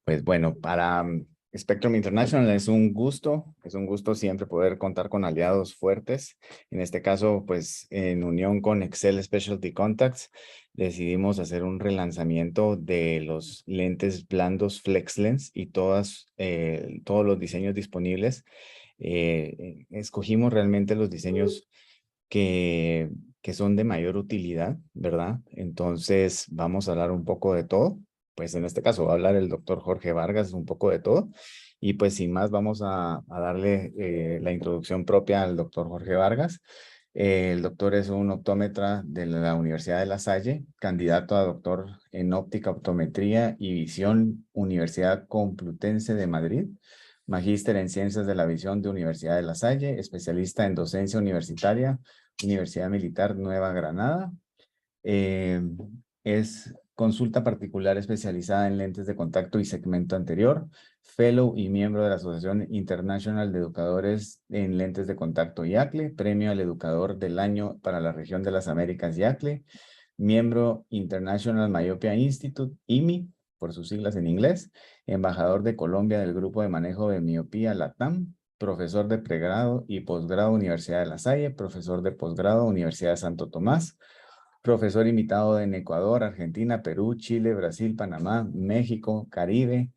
Pues bueno, para Spectrum International es un gusto siempre poder contar con aliados fuertes. En este caso, pues en unión con Excel Specialty Contacts, decidimos hacer un relanzamiento de los lentes blandos FlexLens y todos los diseños disponibles. Escogimos realmente los diseños que, que son de mayor utilidad, ¿verdad? Entonces, vamos a hablar un poco de todo. Pues en este caso va a hablar el doctor Jorge Vargas un poco de todo. Y pues sin más, vamos a darle la introducción propia al doctor Jorge Vargas. El doctor es un optómetra de la Universidad de La Salle, candidato a doctor en óptica, optometría y visión, Universidad Complutense de Madrid. Magíster en Ciencias de la Visión de Universidad de La Salle, especialista en docencia universitaria, Universidad Militar Nueva Granada. Eh, es consulta particular especializada en lentes de contacto y segmento anterior, fellow y miembro de la Asociación Internacional de Educadores en Lentes de Contacto IACLE, premio al Educador del Año para la región de las Américas IACLE, miembro International Myopia Institute, IMI, por sus siglas en inglés, embajador de Colombia del Grupo de Manejo de Miopía LATAM, profesor de pregrado y posgrado Universidad de La Salle, profesor de posgrado Universidad de Santo Tomás, profesor invitado en Ecuador, Argentina, Perú, Chile, Brasil, Panamá, México, Caribe.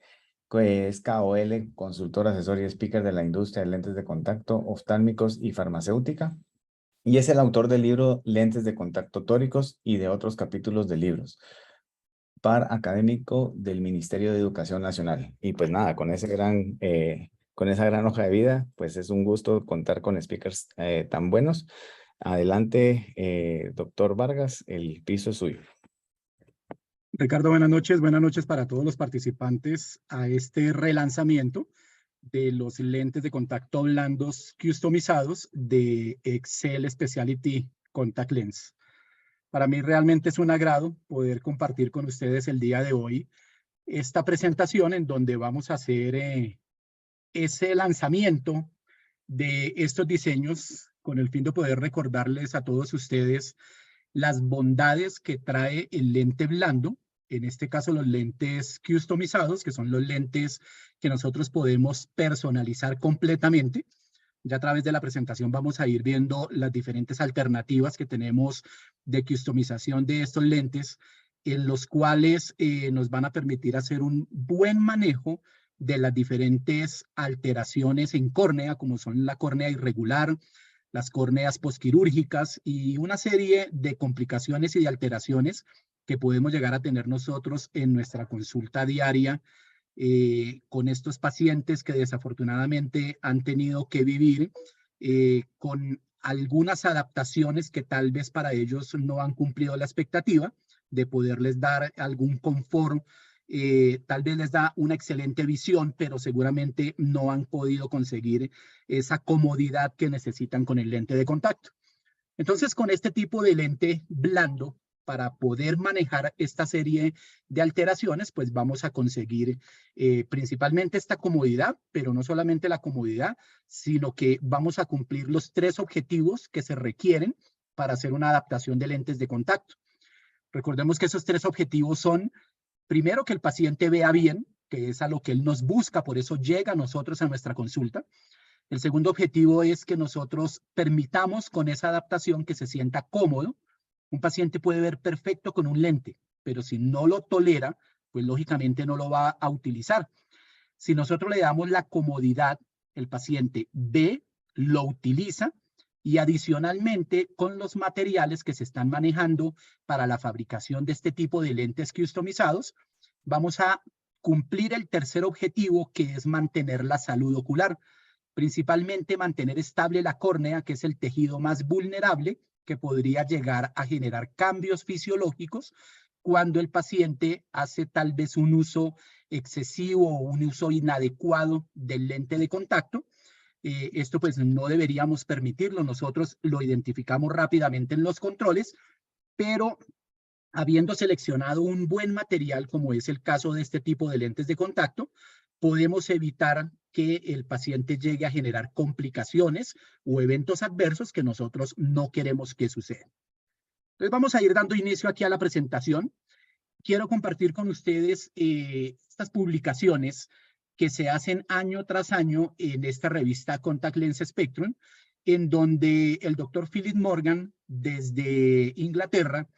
Es KOL, consultor, asesor y speaker de la industria de lentes de contacto, oftálmicos y farmacéutica. Y es el autor del libro Lentes de contacto tóricos y de otros capítulos de libros. Par académico del Ministerio de Educación Nacional. Y pues nada, con esa gran hoja de vida, pues es un gusto contar con speakers tan buenos. Adelante, doctor Vargas, el piso es suyo. Ricardo, buenas noches para todos los participantes a este relanzamiento de los lentes de contacto blandos customizados de Excel Specialty Contact Lens. Para mí realmente es un agrado poder compartir con ustedes el día de hoy esta presentación en donde vamos a hacer ese lanzamiento de estos diseños con el fin de poder recordarles a todos ustedes las bondades que trae el lente blando, en este caso los lentes customizados, que son los lentes que nosotros podemos personalizar completamente. Ya a través de la presentación vamos a ir viendo las diferentes alternativas que tenemos de customización de estos lentes, en los cuales nos van a permitir hacer un buen manejo de las diferentes alteraciones en córnea, como son la córnea irregular, las córneas posquirúrgicas y una serie de complicaciones y de alteraciones que podemos llegar a tener nosotros en nuestra consulta diaria con estos pacientes que desafortunadamente han tenido que vivir con algunas adaptaciones que tal vez para ellos no han cumplido la expectativa de poderles dar algún confort. Tal vez les da una excelente visión, pero seguramente no han podido conseguir esa comodidad que necesitan con el lente de contacto. Entonces, con este tipo de lente blando, para poder manejar esta serie de alteraciones, pues vamos a conseguir principalmente esta comodidad, pero no solamente la comodidad, sino que vamos a cumplir los 3 objetivos que se requieren para hacer una adaptación de lentes de contacto. Recordemos que esos 3 objetivos son, primero, que el paciente vea bien, que es a lo que él nos busca, por eso llega a nosotros a nuestra consulta. El segundo objetivo es que nosotros permitamos con esa adaptación que se sienta cómodo. Un paciente puede ver perfecto con un lente, pero si no lo tolera, pues lógicamente no lo va a utilizar. Si nosotros le damos la comodidad, el paciente ve, lo utiliza y adicionalmente con los materiales que se están manejando para la fabricación de este tipo de lentes customizados, vamos a cumplir el tercer objetivo, que es mantener la salud ocular. Principalmente mantener estable la córnea, que es el tejido más vulnerable que podría llegar a generar cambios fisiológicos cuando el paciente hace tal vez un uso excesivo o un uso inadecuado del lente de contacto. Esto pues no deberíamos permitirlo. Nosotros lo identificamos rápidamente en los controles, pero habiendo seleccionado un buen material, como es el caso de este tipo de lentes de contacto, podemos evitar que el paciente llegue a generar complicaciones o eventos adversos que nosotros no queremos que sucedan. Entonces vamos a ir dando inicio aquí a la presentación. quiero compartir con ustedes estas publicaciones que se hacen año tras año en esta revista Contact Lens Spectrum, en donde el doctor Philip Morgan, desde Inglaterra,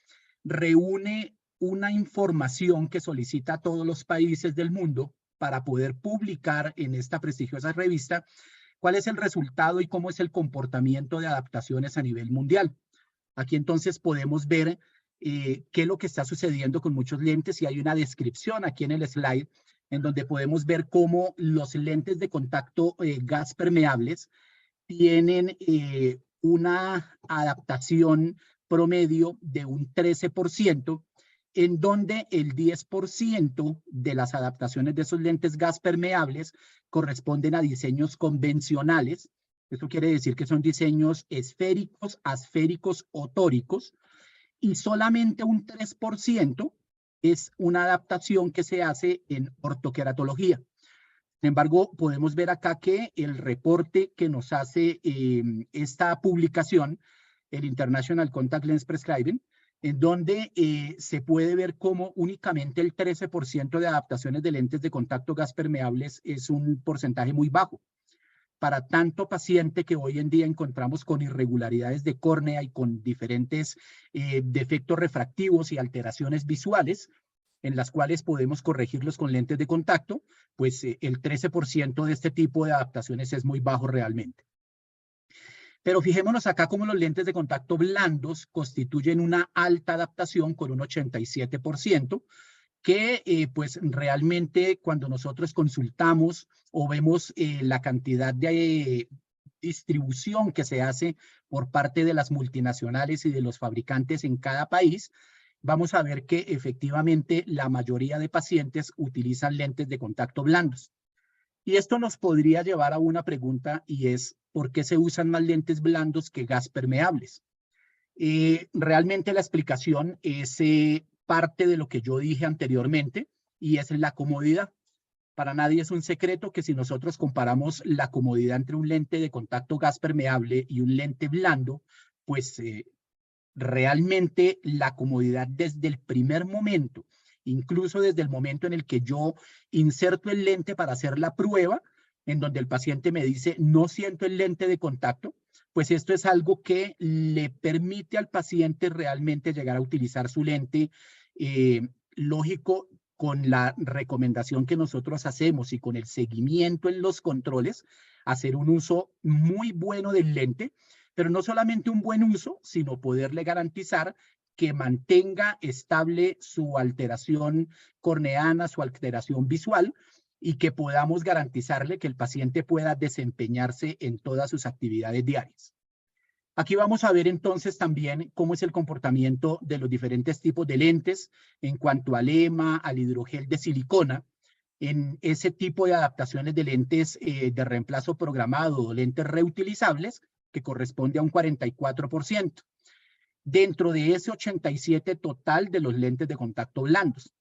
reúne una información que solicita a todos los países del mundo para poder publicar en esta prestigiosa revista cuál es el resultado y cómo es el comportamiento de adaptaciones a nivel mundial. Aquí entonces podemos ver qué es lo que está sucediendo con muchos lentes, y hay una descripción aquí en el slide en donde podemos ver cómo los lentes de contacto gas permeables tienen una adaptación promedio de un 13%, en donde el 10% de las adaptaciones de esos lentes gas permeables corresponden a diseños convencionales. Esto quiere decir que son diseños esféricos, asféricos o tóricos, y solamente un 3% es una adaptación que se hace en ortoqueratología. Sin embargo, podemos ver acá que el reporte que nos hace esta publicación, el International Contact Lens Prescribing, en donde se puede ver cómo únicamente el 13% de adaptaciones de lentes de contacto gas permeables es un porcentaje muy bajo. Para tanto paciente que hoy en día encontramos con irregularidades de córnea y con diferentes defectos refractivos y alteraciones visuales, en las cuales podemos corregirlos con lentes de contacto, pues el 13% de este tipo de adaptaciones es muy bajo realmente. Pero fijémonos acá cómo los lentes de contacto blandos constituyen una alta adaptación con un 87%, que pues realmente cuando nosotros consultamos o vemos la cantidad de distribución que se hace por parte de las multinacionales y de los fabricantes en cada país, vamos a ver que efectivamente la mayoría de pacientes utilizan lentes de contacto blandos. Y esto nos podría llevar a una pregunta, y es, ¿por qué se usan más lentes blandos que gas permeables? Realmente la explicación es parte de lo que yo dije anteriormente, y es la comodidad. Para nadie es un secreto que si nosotros comparamos la comodidad entre un lente de contacto gas permeable y un lente blando, pues realmente la comodidad desde el primer momento, incluso desde el momento en el que yo inserto el lente para hacer la prueba, en donde el paciente me dice, no siento el lente de contacto, pues esto es algo que le permite al paciente realmente llegar a utilizar su lente, lógico, con la recomendación que nosotros hacemos y con el seguimiento en los controles, hacer un uso muy bueno del lente, pero no solamente un buen uso, sino poderle garantizar que mantenga estable su alteración corneana, su alteración visual, y que podamos garantizarle que el paciente pueda desempeñarse en todas sus actividades diarias. Aquí vamos a ver entonces también cómo es el comportamiento de los diferentes tipos de lentes en cuanto al EMA, al hidrogel de silicona, en ese tipo de adaptaciones de lentes de reemplazo programado o lentes reutilizables, que corresponde a un 44%. Dentro de ese 87% total de los lentes de contacto blandos.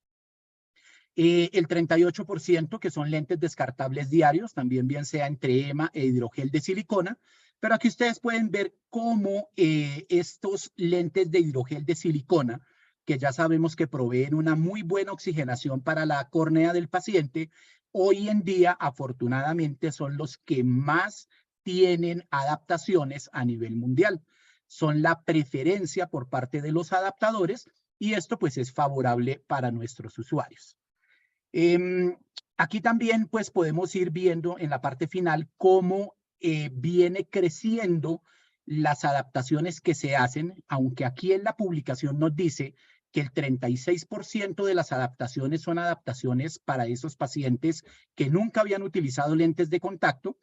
El 38% que son lentes descartables diarios, también bien sea entre EMA e hidrogel de silicona, pero aquí ustedes pueden ver cómo estos lentes de hidrogel de silicona, que ya sabemos que proveen una muy buena oxigenación para la córnea del paciente, hoy en día afortunadamente son los que más tienen adaptaciones a nivel mundial. Son la preferencia por parte de los adaptadores, y esto pues es favorable para nuestros usuarios. Aquí también pues podemos ir viendo en la parte final cómo viene creciendo las adaptaciones que se hacen, aunque aquí en la publicación nos dice que el 36% de las adaptaciones son adaptaciones para esos pacientes que nunca habían utilizado lentes de contacto.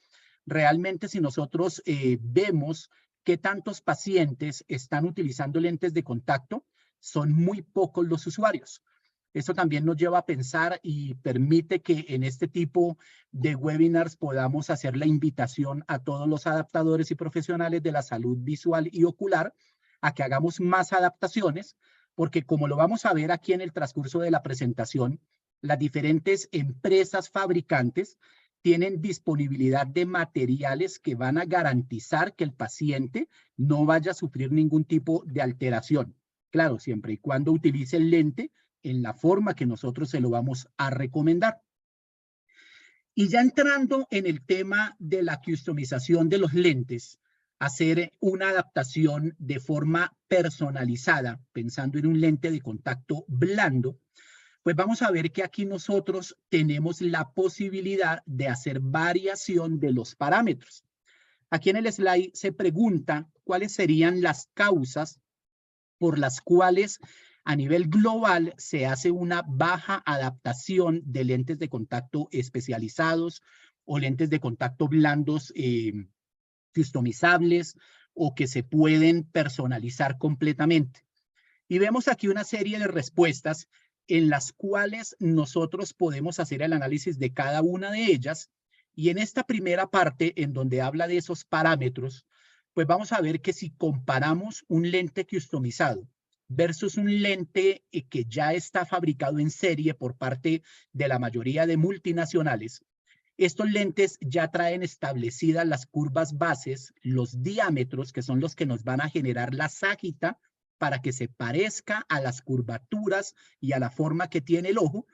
Realmente si nosotros vemos qué tantos pacientes están utilizando lentes de contacto, son muy pocos los usuarios. Esto también nos lleva a pensar y permite que en este tipo de webinars podamos hacer la invitación a todos los adaptadores y profesionales de la salud visual y ocular a que hagamos más adaptaciones, porque como lo vamos a ver aquí en el transcurso de la presentación, las diferentes empresas fabricantes tienen disponibilidad de materiales que van a garantizar que el paciente no vaya a sufrir ningún tipo de alteración. Claro, siempre y cuando utilice el lente en la forma que nosotros se lo vamos a recomendar. Y ya entrando en el tema de la customización de los lentes, hacer una adaptación de forma personalizada, pensando en un lente de contacto blando, pues vamos a ver que aquí nosotros tenemos la posibilidad de hacer variación de los parámetros. Aquí en el slide se pregunta cuáles serían las causas por las cuales a nivel global se hace una baja adaptación de lentes de contacto especializados o lentes de contacto blandos customizables o que se pueden personalizar completamente. Y vemos aquí una serie de respuestas en las cuales nosotros podemos hacer el análisis de cada una de ellas. Y en esta primera parte, en donde habla de esos parámetros, pues vamos a ver que si comparamos un lente customizado versus un lente que ya está fabricado en serie por parte de la mayoría de multinacionales, estos lentes ya traen establecidas las curvas bases, los diámetros, que son los que nos van a generar la ságita para que se parezca a las curvaturas y a la forma que tiene el ojo,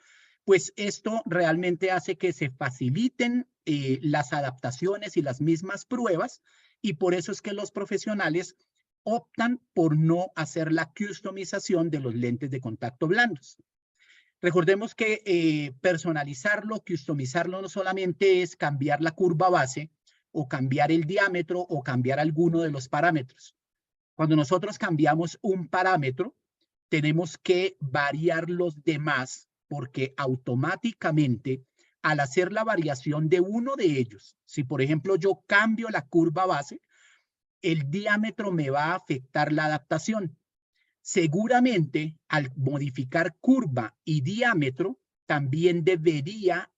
pues esto realmente hace que se faciliten las adaptaciones y las mismas pruebas, y por eso es que los profesionales optan por no hacer la customización de los lentes de contacto blandos. Recordemos que personalizarlo, customizarlo no solamente es cambiar la curva base o cambiar el diámetro o cambiar alguno de los parámetros. Cuando nosotros cambiamos un parámetro, tenemos que variar los demás porque automáticamente al hacer la variación de uno de ellos, si por ejemplo yo cambio la curva base, el diámetro me va a afectar la adaptación. Seguramente al modificar curva y diámetro, también debería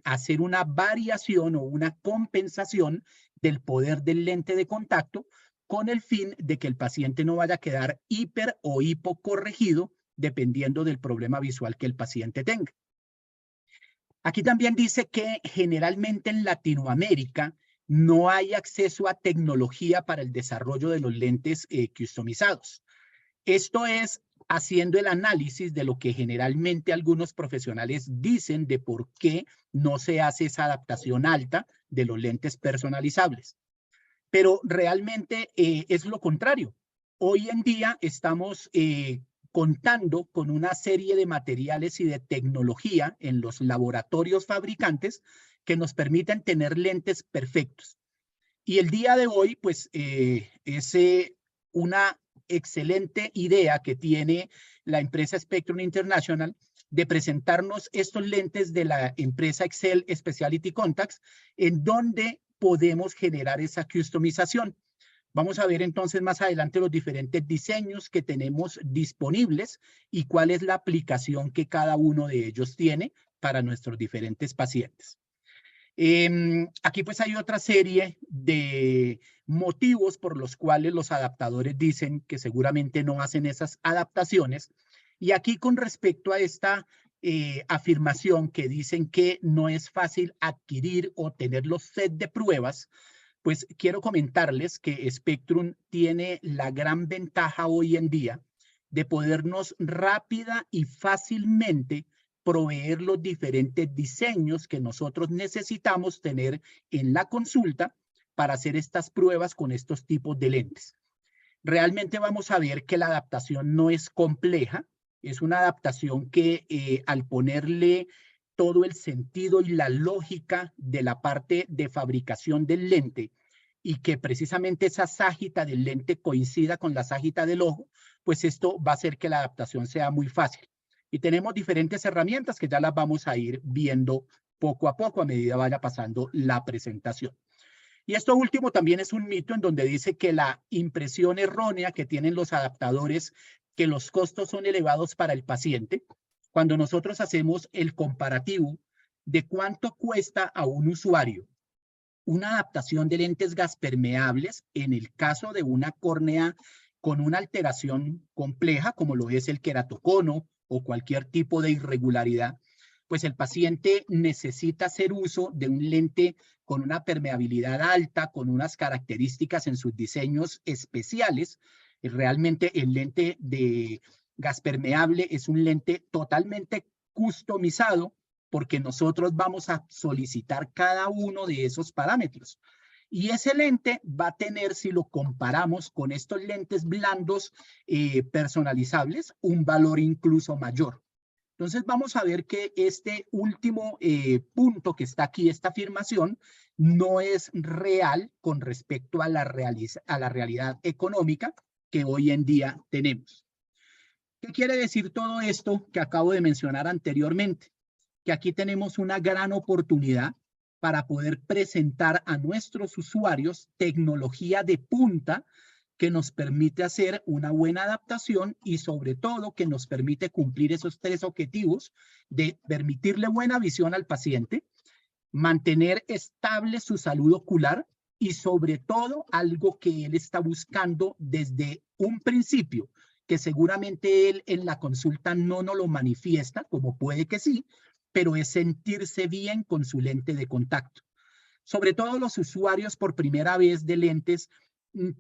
hacer una variación o una compensación del poder del lente de contacto con el fin de que el paciente no vaya a quedar hiper o hipocorregido dependiendo del problema visual que el paciente tenga. Aquí también dice que generalmente en Latinoamérica no hay acceso a tecnología para el desarrollo de los lentes customizados. Esto es haciendo el análisis de lo que generalmente algunos profesionales dicen de por qué no se hace esa adaptación alta de los lentes personalizables. Pero realmente es lo contrario. Hoy en día estamos contando con una serie de materiales y de tecnología en los laboratorios fabricantes que nos permiten tener lentes perfectos. Y el día de hoy, pues, es una excelente idea que tiene la empresa Spectrum International de presentarnos estos lentes de la empresa Excel Specialty Contacts, en donde podemos generar esa customización. Vamos a ver entonces más adelante los diferentes diseños que tenemos disponibles y cuál es la aplicación que cada uno de ellos tiene para nuestros diferentes pacientes. Aquí pues hay otra serie de motivos por los cuales los adaptadores dicen que seguramente no hacen esas adaptaciones. Y aquí con respecto a esta afirmación que dicen que no es fácil adquirir o tener los sets de pruebas, pues quiero comentarles que Spectrum tiene la gran ventaja hoy en día de podernos rápida y fácilmente proveer los diferentes diseños que nosotros necesitamos tener en la consulta para hacer estas pruebas con estos tipos de lentes. Realmente vamos a ver que la adaptación no es compleja, es una adaptación que al ponerle todo el sentido y la lógica de la parte de fabricación del lente y que precisamente esa ságita del lente coincida con la ságita del ojo, pues esto va a hacer que la adaptación sea muy fácil. Y tenemos diferentes herramientas que ya las vamos a ir viendo poco a poco a medida vaya pasando la presentación. Y esto último también es un mito en donde dice que la impresión errónea que tienen los adaptadores, que los costos son elevados para el paciente. Cuando nosotros hacemos el comparativo de cuánto cuesta a un usuario una adaptación de lentes gaspermeables en el caso de una córnea con una alteración compleja, como lo es el queratocono o cualquier tipo de irregularidad, pues el paciente necesita hacer uso de un lente con una permeabilidad alta, con unas características en sus diseños especiales. Realmente el lente de Gas permeable es un lente totalmente customizado porque nosotros vamos a solicitar cada uno de esos parámetros. Y ese lente va a tener, si lo comparamos con estos lentes blandos personalizables, un valor incluso mayor. Entonces vamos a ver que este último punto que está aquí, esta afirmación, no es real con respecto a la realidad económica que hoy en día tenemos. ¿Qué quiere decir todo esto que acabo de mencionar anteriormente? Que aquí tenemos una gran oportunidad para poder presentar a nuestros usuarios tecnología de punta que nos permite hacer una buena adaptación y sobre todo que nos permite cumplir esos 3 objetivos de permitirle buena visión al paciente, mantener estable su salud ocular y sobre todo algo que él está buscando desde un principio, que seguramente él en la consulta no nos lo manifiesta, como puede que sí, pero es sentirse bien con su lente de contacto. Sobre todo los usuarios por primera vez de lentes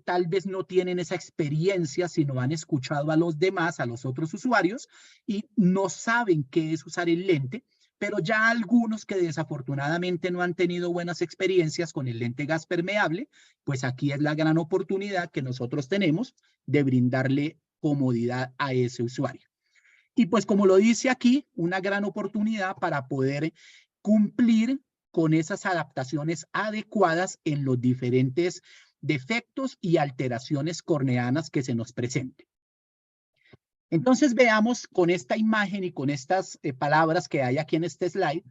tal vez no tienen esa experiencia, sino han escuchado a los demás, a los otros usuarios, y no saben qué es usar el lente, pero ya algunos que desafortunadamente no han tenido buenas experiencias con el lente gas permeable, pues aquí es la gran oportunidad que nosotros tenemos de brindarle comodidad a ese usuario. Y pues como lo dice aquí, una gran oportunidad para poder cumplir con esas adaptaciones adecuadas en los diferentes defectos y alteraciones corneanas que se nos presenten. Entonces veamos con esta imagen y con estas palabras que hay aquí en este slide,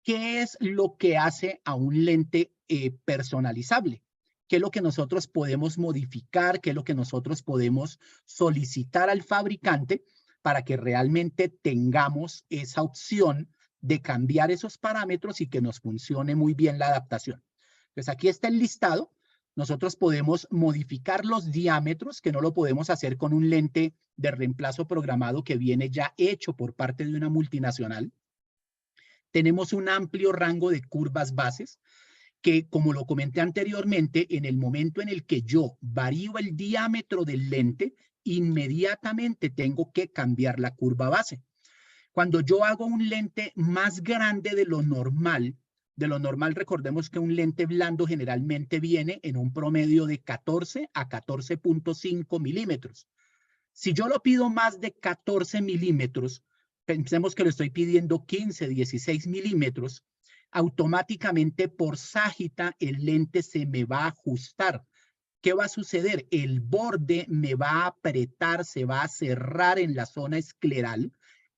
qué es lo que hace a un lente personalizable, qué es lo que nosotros podemos modificar, qué es lo que nosotros podemos solicitar al fabricante para que realmente tengamos esa opción de cambiar esos parámetros y que nos funcione muy bien la adaptación. Entonces aquí está el listado. Nosotros podemos modificar los diámetros, que no lo podemos hacer con un lente de reemplazo programado que viene ya hecho por parte de una multinacional. Tenemos un amplio rango de curvas bases que, como lo comenté anteriormente, en el momento en el que yo varío el diámetro del lente, inmediatamente tengo que cambiar la curva base. Cuando yo hago un lente más grande de lo normal, recordemos que un lente blando generalmente viene en un promedio de 14 a 14.5 milímetros. Si yo lo pido más de 14 milímetros, pensemos que lo estoy pidiendo 15, 16 milímetros, automáticamente por ságita el lente se me va a ajustar. ¿Qué va a suceder? El borde me va a apretar, se va a cerrar en la zona escleral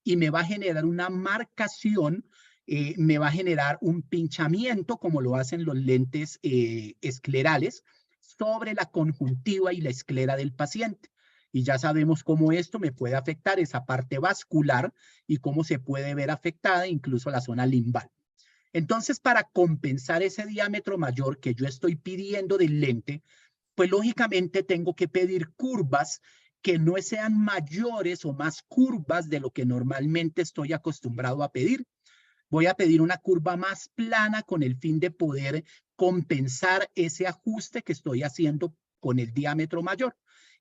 y me va a generar una marcación, me va a generar un pinchamiento, como lo hacen los lentes esclerales, sobre la conjuntiva y la esclera del paciente. Y ya sabemos cómo esto me puede afectar esa parte vascular y cómo se puede ver afectada incluso la zona limbal. Entonces, para compensar ese diámetro mayor que yo estoy pidiendo del lente, pues lógicamente tengo que pedir curvas que no sean mayores o más curvas de lo que normalmente estoy acostumbrado a pedir. Voy a pedir una curva más plana con el fin de poder compensar ese ajuste que estoy haciendo con el diámetro mayor.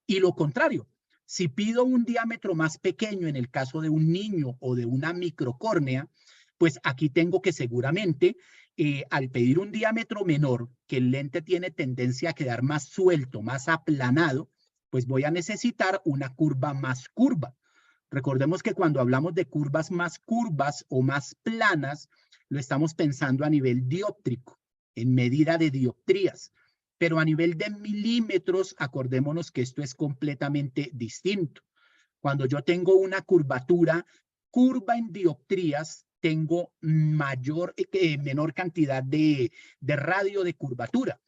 Y lo contrario, si pido un diámetro más pequeño en el caso de un niño o de una microcórnea, pues aquí tengo que seguramente, al pedir un diámetro menor, que el lente tiene tendencia a quedar más suelto, más aplanado, pues voy a necesitar una curva más curva. Recordemos que cuando hablamos de curvas más curvas o más planas, lo estamos pensando a nivel dióptrico, en medida de dioptrías. Pero a nivel de milímetros, acordémonos que esto es completamente distinto. Cuando yo tengo una curvatura, curva en dioptrías, tengo menor cantidad de radio de curvatura.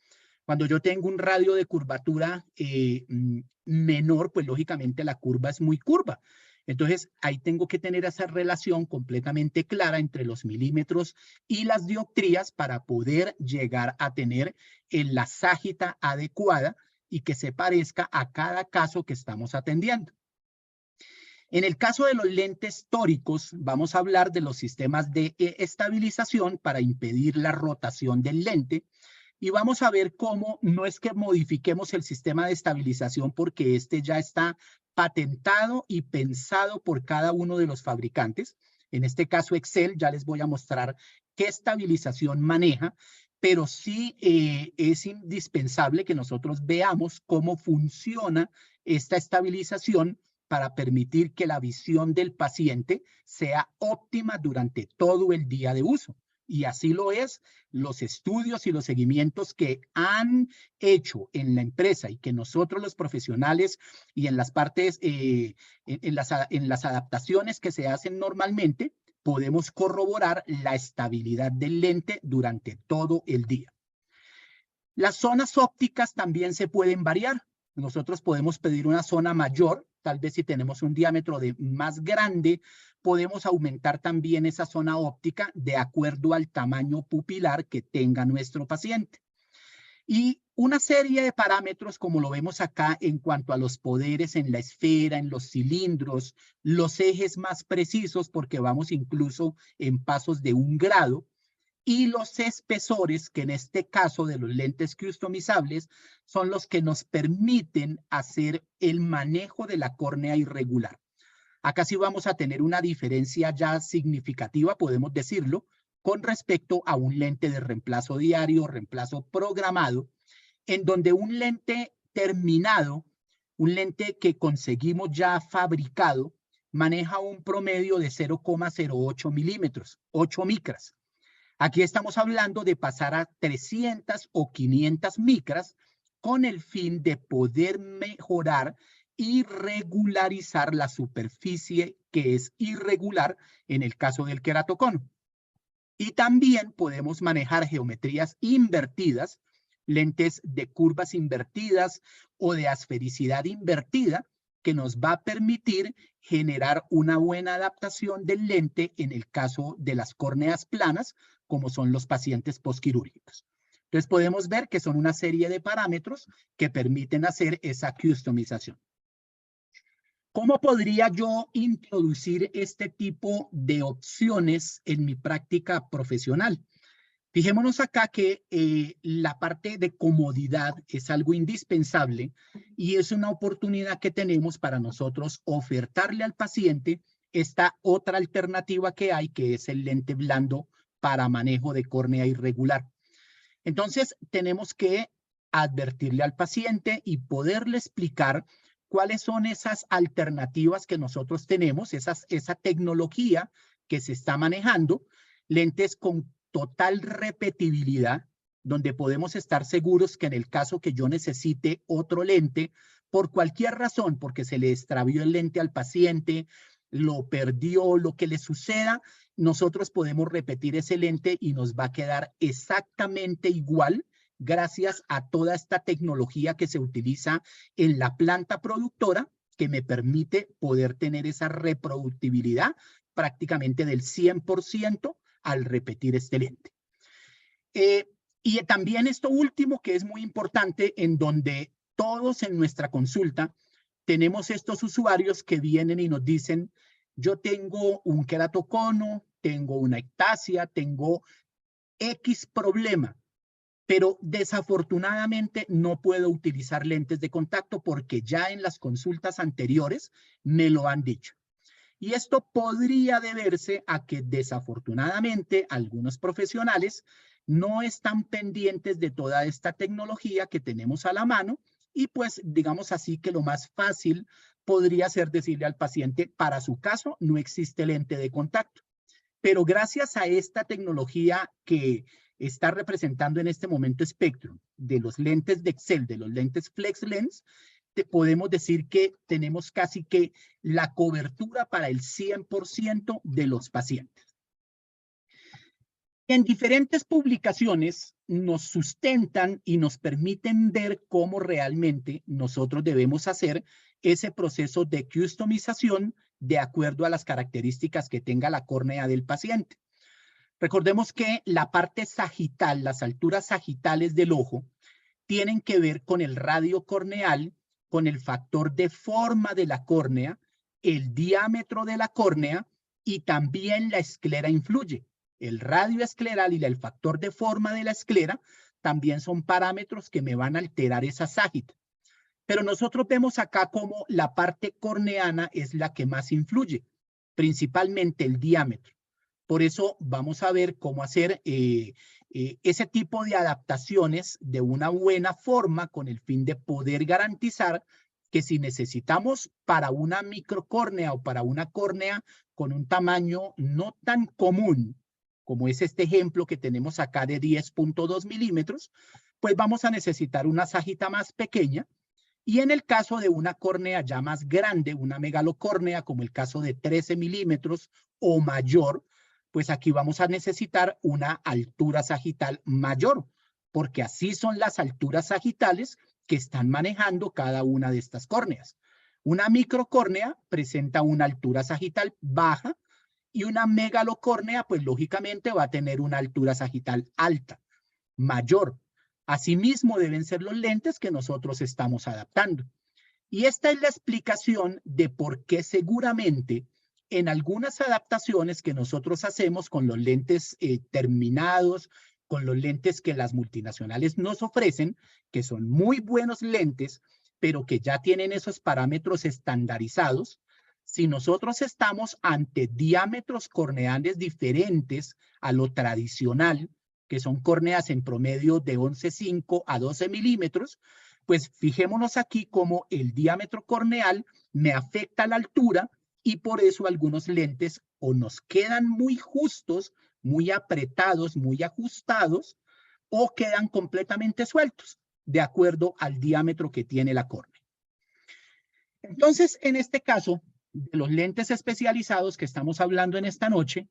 Cuando yo tengo un radio de curvatura menor, pues lógicamente la curva es muy curva. Entonces, ahí tengo que tener esa relación completamente clara entre los milímetros y las dioptrías para poder llegar a tener la ságita adecuada y que se parezca a cada caso que estamos atendiendo. En el caso de los lentes tóricos, vamos a hablar de los sistemas de estabilización para impedir la rotación del lente. Y vamos a ver cómo no es que modifiquemos el sistema de estabilización porque este ya está patentado y pensado por cada uno de los fabricantes. En este caso Excel, ya les voy a mostrar qué estabilización maneja, pero sí es indispensable que nosotros veamos cómo funciona esta estabilización para permitir que la visión del paciente sea óptima durante todo el día de uso. Y así lo es. Los estudios y los seguimientos que han hecho en la empresa y que nosotros los profesionales y en las partes, en las adaptaciones que se hacen normalmente, podemos corroborar la estabilidad del lente durante todo el día. Las zonas ópticas también se pueden variar. Nosotros podemos pedir una zona mayor, tal vez si tenemos un diámetro más grande, podemos aumentar también esa zona óptica de acuerdo al tamaño pupilar que tenga nuestro paciente. Y una serie de parámetros, como lo vemos acá, en cuanto a los poderes en la esfera, en los cilindros, los ejes más precisos, porque vamos incluso en pasos de 1 grado, y los espesores, que en este caso de los lentes customizables, son los que nos permiten hacer el manejo de la córnea irregular. Acá sí vamos a tener una diferencia ya significativa, podemos decirlo, con respecto a un lente de reemplazo diario, reemplazo programado, en donde un lente terminado, un lente que conseguimos ya fabricado, maneja un promedio de 0,08 milímetros, 8 micras. Aquí estamos hablando de pasar a 300 o 500 micras con el fin de poder mejorar y regularizar la superficie que es irregular en el caso del queratocono. Y también podemos manejar geometrías invertidas, lentes de curvas invertidas o de asfericidad invertida, que nos va a permitir generar una buena adaptación del lente en el caso de las córneas planas, como son los pacientes postquirúrgicos. Entonces podemos ver que son una serie de parámetros que permiten hacer esa customización. ¿Cómo podría yo introducir este tipo de opciones en mi práctica profesional? Fijémonos acá que la parte de comodidad es algo indispensable y es una oportunidad que tenemos para nosotros ofertarle al paciente esta otra alternativa que hay, que es el lente blando para manejo de córnea irregular. Entonces, tenemos que advertirle al paciente y poderle explicar cuáles son esas alternativas que nosotros tenemos, esa tecnología que se está manejando, lentes con total repetibilidad, donde podemos estar seguros que en el caso que yo necesite otro lente, por cualquier razón, porque se le extravió el lente al paciente, lo perdió, lo que le suceda, nosotros podemos repetir ese lente y nos va a quedar exactamente igual gracias a toda esta tecnología que se utiliza en la planta productora, que me permite poder tener esa reproductibilidad prácticamente del 100% al repetir este lente. Y también esto último, que es muy importante, en donde todos en nuestra consulta tenemos estos usuarios que vienen y nos dicen: yo tengo un queratocono, tengo una ectasia, tengo X problema, pero desafortunadamente no puedo utilizar lentes de contacto porque ya en las consultas anteriores me lo han dicho. Y esto podría deberse a que desafortunadamente algunos profesionales no están pendientes de toda esta tecnología que tenemos a la mano, y pues digamos así que lo más fácil podría ser decirle al paciente: para su caso no existe lente de contacto. Pero gracias a esta tecnología que está representando en este momento Spectrum, de los lentes de Excel, de los lentes FlexLens, podemos decir que tenemos casi que la cobertura para el 100% de los pacientes. En diferentes publicaciones nos sustentan y nos permiten ver cómo realmente nosotros debemos hacer ese proceso de customización de acuerdo a las características que tenga la córnea del paciente. Recordemos que la parte sagital, las alturas sagitales del ojo, tienen que ver con el radio corneal, con el factor de forma de la córnea, el diámetro de la córnea, y también la esclera influye. El radio escleral y el factor de forma de la esclera también son parámetros que me van a alterar esa ságita. Pero nosotros vemos acá como la parte corneana es la que más influye, principalmente el diámetro. Por eso vamos a ver cómo hacer ese tipo de adaptaciones de una buena forma con el fin de poder garantizar que si necesitamos para una microcórnea o para una córnea con un tamaño no tan común, como es este ejemplo que tenemos acá de 10.2 milímetros, pues vamos a necesitar una sajita más pequeña. Y en el caso de una córnea ya más grande, una megalocórnea, como el caso de 13 milímetros o mayor, pues aquí vamos a necesitar una altura sagital mayor, porque así son las alturas sagitales que están manejando cada una de estas córneas. Una microcórnea presenta una altura sagital baja y una megalocórnea, pues lógicamente va a tener una altura sagital alta, mayor. Asimismo deben ser los lentes que nosotros estamos adaptando. Y esta es la explicación de por qué seguramente en algunas adaptaciones que nosotros hacemos con los lentes terminados, con los lentes que las multinacionales nos ofrecen, que son muy buenos lentes, pero que ya tienen esos parámetros estandarizados, si nosotros estamos ante diámetros corneales diferentes a lo tradicional, que son córneas en promedio de 11,5 a 12 milímetros, pues fijémonos aquí cómo el diámetro corneal me afecta la altura y por eso algunos lentes o nos quedan muy justos, muy apretados, muy ajustados, o quedan completamente sueltos, de acuerdo al diámetro que tiene la córnea. Entonces, en este caso, de los lentes especializados que estamos hablando en esta noche,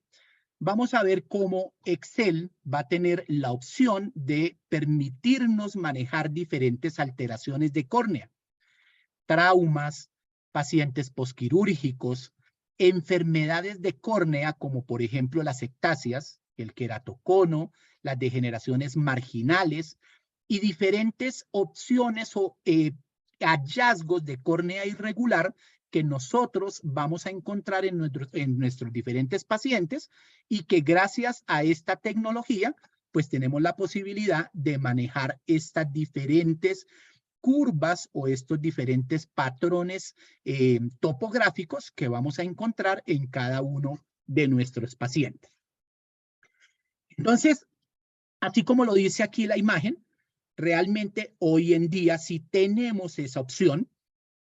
vamos a ver cómo Excel va a tener la opción de permitirnos manejar diferentes alteraciones de córnea, traumas, pacientes posquirúrgicos, enfermedades de córnea como por ejemplo las ectasias, el queratocono, las degeneraciones marginales y diferentes opciones o hallazgos de córnea irregular que nosotros vamos a encontrar en nuestros diferentes pacientes y que gracias a esta tecnología, pues tenemos la posibilidad de manejar estas diferentes curvas o estos diferentes patrones topográficos que vamos a encontrar en cada uno de nuestros pacientes. Entonces, así como lo dice aquí la imagen, realmente hoy en día sí tenemos esa opción.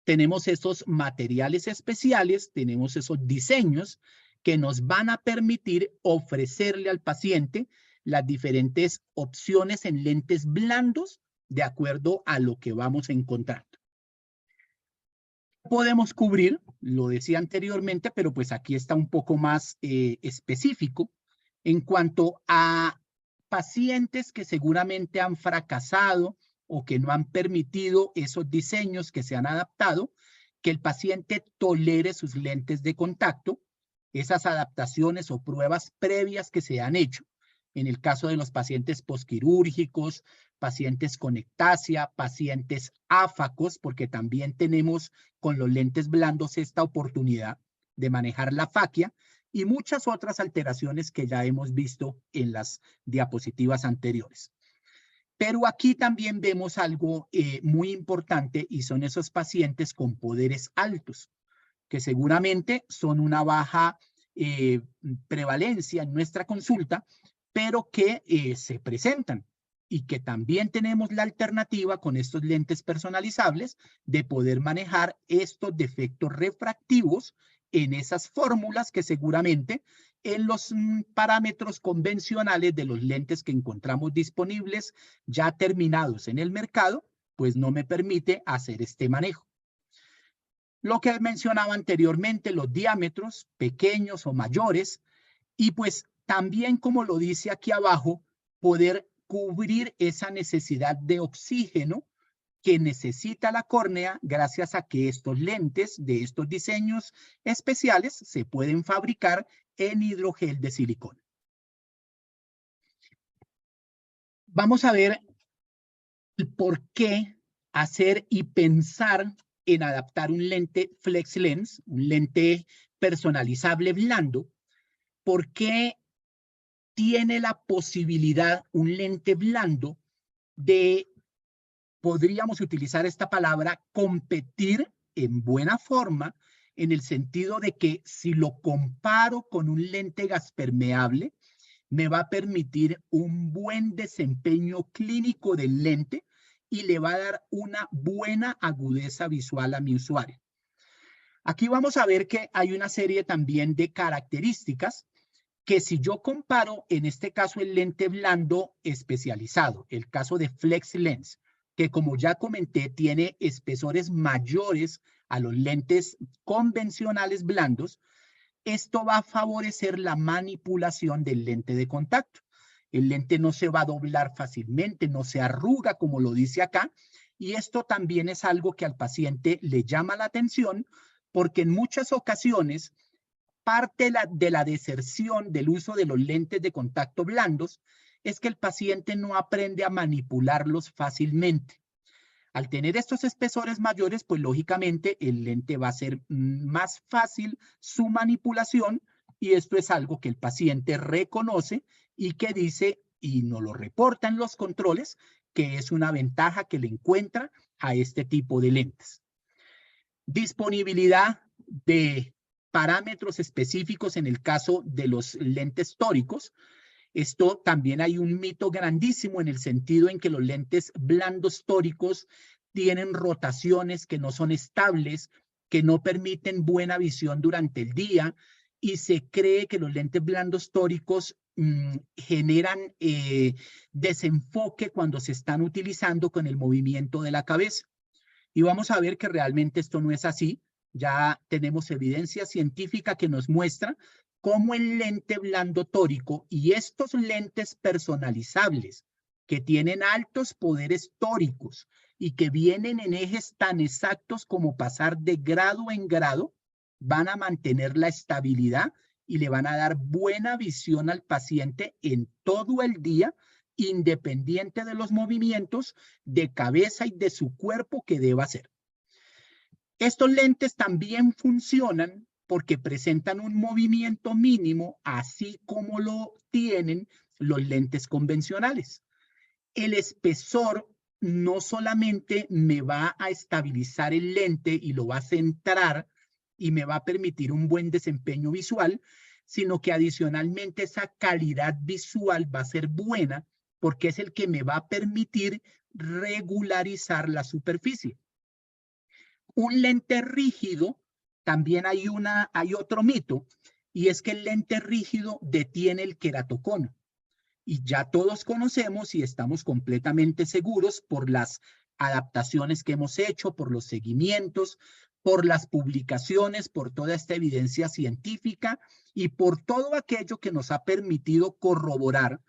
Tenemos esos materiales especiales, tenemos esos diseños que nos van a permitir ofrecerle al paciente las diferentes opciones en lentes blandos de acuerdo a lo que vamos encontrando. Podemos cubrir, lo decía anteriormente, pero pues aquí está un poco más específico en cuanto a pacientes que seguramente han fracasado o que no han permitido esos diseños que se han adaptado, que el paciente tolere sus lentes de contacto, esas adaptaciones o pruebas previas que se han hecho. En el caso de los pacientes posquirúrgicos, pacientes con ectasia, pacientes áfacos, porque también tenemos con los lentes blandos esta oportunidad de manejar la faquia y muchas otras alteraciones que ya hemos visto en las diapositivas anteriores. Pero aquí también vemos algo muy importante y son esos pacientes con poderes altos, que seguramente son una baja prevalencia en nuestra consulta, pero que se presentan y que también tenemos la alternativa con estos lentes personalizables de poder manejar estos defectos refractivos en esas fórmulas que seguramente en los parámetros convencionales de los lentes que encontramos disponibles ya terminados en el mercado, pues no me permite hacer este manejo. Lo que mencionaba anteriormente, los diámetros pequeños o mayores, y pues también, como lo dice aquí abajo, poder cubrir esa necesidad de oxígeno que necesita la córnea gracias a que estos lentes de estos diseños especiales se pueden fabricar en hidrogel de silicona. Vamos a ver por qué hacer y pensar en adaptar un lente FlexLens, un lente personalizable blando, por qué tiene la posibilidad un lente blando de podríamos utilizar esta palabra competir en buena forma, en el sentido de que si lo comparo con un lente gaspermeable, me va a permitir un buen desempeño clínico del lente y le va a dar una buena agudeza visual a mi usuario. Aquí vamos a ver que hay una serie también de características que si yo comparo, en este caso, el lente blando especializado, el caso de Flex Lens, que como ya comenté, tiene espesores mayores a los lentes convencionales blandos, esto va a favorecer la manipulación del lente de contacto. El lente no se va a doblar fácilmente, no se arruga como lo dice acá, y esto también es algo que al paciente le llama la atención porque en muchas ocasiones parte de la deserción del uso de los lentes de contacto blandos es que el paciente no aprende a manipularlos fácilmente. Al tener estos espesores mayores, pues lógicamente el lente va a ser más fácil su manipulación y esto es algo que el paciente reconoce y que dice y nos lo reporta en los controles que es una ventaja que le encuentra a este tipo de lentes. Disponibilidad de parámetros específicos en el caso de los lentes tóricos. Esto también hay un mito grandísimo en el sentido en que los lentes blandos tóricos tienen rotaciones que no son estables, que no permiten buena visión durante el día y se cree que los lentes blandos tóricos generan desenfoque cuando se están utilizando con el movimiento de la cabeza. Y vamos a ver que realmente esto no es así. Ya tenemos evidencia científica que nos muestra cómo el lente blando tórico y estos lentes personalizables que tienen altos poderes tóricos y que vienen en ejes tan exactos como pasar de grado en grado, van a mantener la estabilidad y le van a dar buena visión al paciente en todo el día, independiente de los movimientos de cabeza y de su cuerpo que deba hacer. Estos lentes también funcionan porque presentan un movimiento mínimo, así como lo tienen los lentes convencionales. El espesor no solamente me va a estabilizar el lente y lo va a centrar y me va a permitir un buen desempeño visual, sino que adicionalmente esa calidad visual va a ser buena porque es el que me va a permitir regularizar la superficie. Un lente rígido, también hay otro mito, y es que el lente rígido detiene el queratocono. Y ya todos conocemos y estamos completamente seguros por las adaptaciones que hemos hecho, por los seguimientos, por las publicaciones, por toda esta evidencia científica y por todo aquello que nos ha permitido corroborar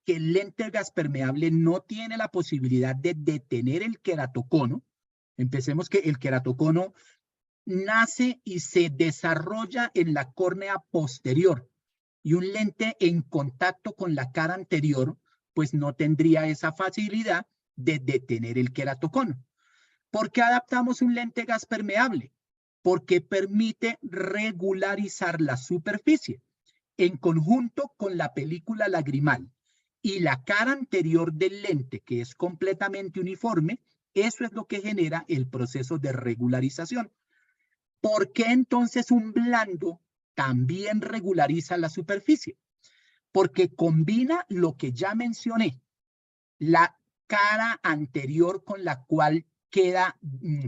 que el lente gaspermeable no tiene la posibilidad de detener el queratocono. Empecemos que el queratocono nace y se desarrolla en la córnea posterior y un lente en contacto con la cara anterior, pues no tendría esa facilidad de detener el queratocono. ¿Por qué adaptamos un lente gaspermeable? Porque permite regularizar la superficie en conjunto con la película lagrimal y la cara anterior del lente, que es completamente uniforme. Eso es lo que genera el proceso de regularización. ¿Por qué entonces un blando también regulariza la superficie? Porque combina lo que ya mencioné, la cara anterior con la cual queda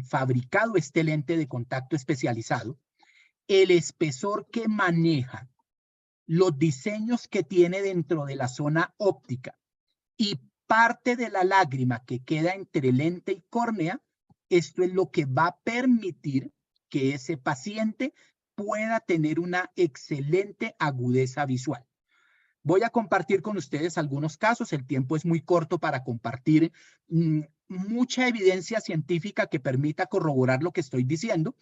fabricado este lente de contacto especializado, el espesor que maneja, los diseños que tiene dentro de la zona óptica y parte de la lágrima que queda entre lente y córnea. Esto es lo que va a permitir que ese paciente pueda tener una excelente agudeza visual. Voy a compartir con ustedes algunos casos. El tiempo es muy corto para compartir mucha evidencia científica que permita corroborar lo que estoy diciendo,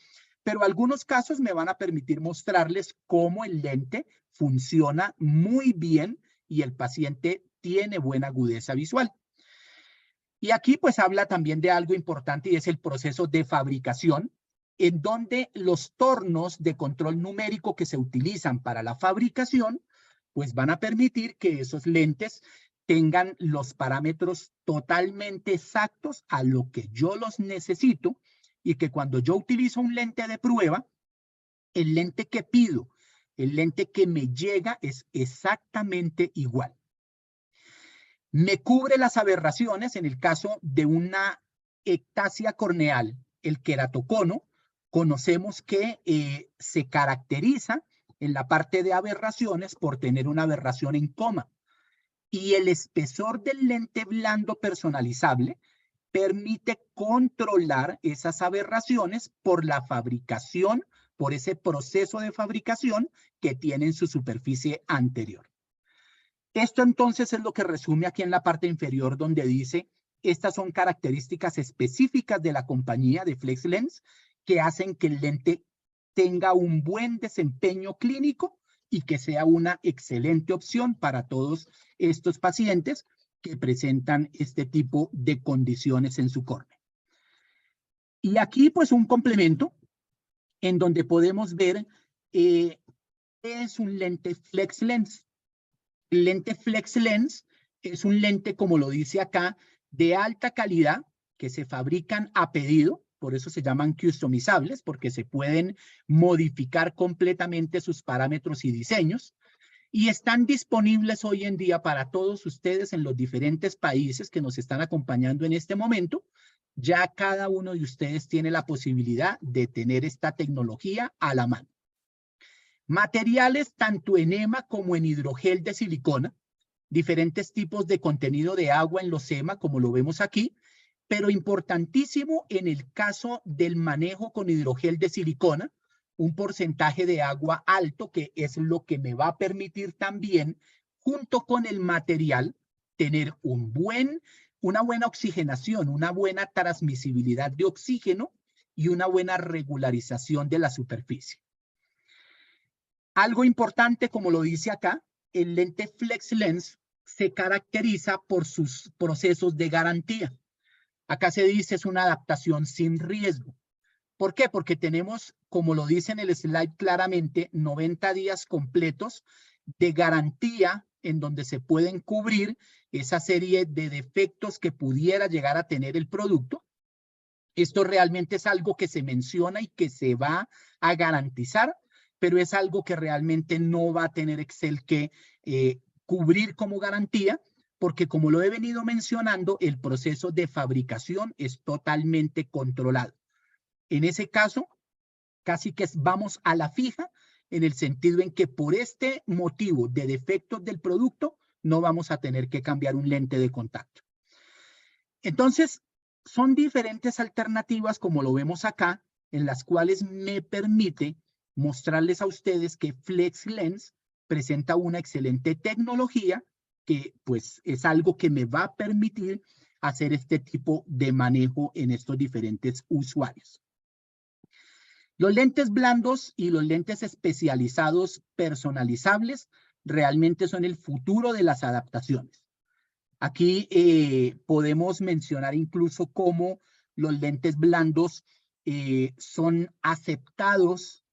pero algunos casos me van a permitir mostrarles cómo el lente funciona muy bien y el paciente tiene buena agudeza visual. Y aquí pues habla también de algo importante y es el proceso de fabricación, en donde los tornos de control numérico que se utilizan para la fabricación pues van a permitir que esos lentes tengan los parámetros totalmente exactos a lo que yo los necesito y que cuando yo utilizo un lente de prueba, el lente que pido, el lente que me llega es exactamente igual. Me cubre las aberraciones en el caso de una ectasia corneal, el queratocono. Conocemos que se caracteriza en la parte de aberraciones por tener una aberración en coma. Y el espesor del lente blando personalizable permite controlar esas aberraciones por la fabricación, por ese proceso de fabricación que tiene en su superficie anterior. Esto entonces es lo que resume aquí en la parte inferior donde dice, estas son características específicas de la compañía de FlexLens que hacen que el lente tenga un buen desempeño clínico y que sea una excelente opción para todos estos pacientes que presentan este tipo de condiciones en su córnea. Y aquí pues un complemento en donde podemos ver qué es un lente FlexLens. El lente FlexLens es un lente, como lo dice acá, de alta calidad que se fabrican a pedido, por eso se llaman customizables, porque se pueden modificar completamente sus parámetros y diseños, y están disponibles hoy en día para todos ustedes en los diferentes países que nos están acompañando en este momento. Ya cada uno de ustedes tiene la posibilidad de tener esta tecnología a la mano. Materiales tanto en EMA como en hidrogel de silicona, diferentes tipos de contenido de agua en los EMA, como lo vemos aquí, pero importantísimo en el caso del manejo con hidrogel de silicona, un porcentaje de agua alto, que es lo que me va a permitir también, junto con el material, tener una buena oxigenación, una buena transmisibilidad de oxígeno y una buena regularización de la superficie. Algo importante, como lo dice acá, el lente FlexLens se caracteriza por sus procesos de garantía. Acá se dice es una adaptación sin riesgo. ¿Por qué? Porque tenemos, como lo dice en el slide claramente, 90 días completos de garantía en donde se pueden cubrir esa serie de defectos que pudiera llegar a tener el producto. Esto realmente es algo que se menciona y que se va a garantizar, pero es algo que realmente no va a tener Excel que cubrir como garantía, porque como lo he venido mencionando, el proceso de fabricación es totalmente controlado. En ese caso, casi que vamos a la fija, en el sentido en que por este motivo de defectos del producto, no vamos a tener que cambiar un lente de contacto. Entonces, son diferentes alternativas, como lo vemos acá, en las cuales me permite mostrarles a ustedes que FlexLens presenta una excelente tecnología que pues es algo que me va a permitir hacer este tipo de manejo en estos diferentes usuarios. Los lentes blandos y los lentes especializados personalizables realmente son el futuro de las adaptaciones. Aquí podemos mencionar incluso cómo los lentes blandos son aceptados,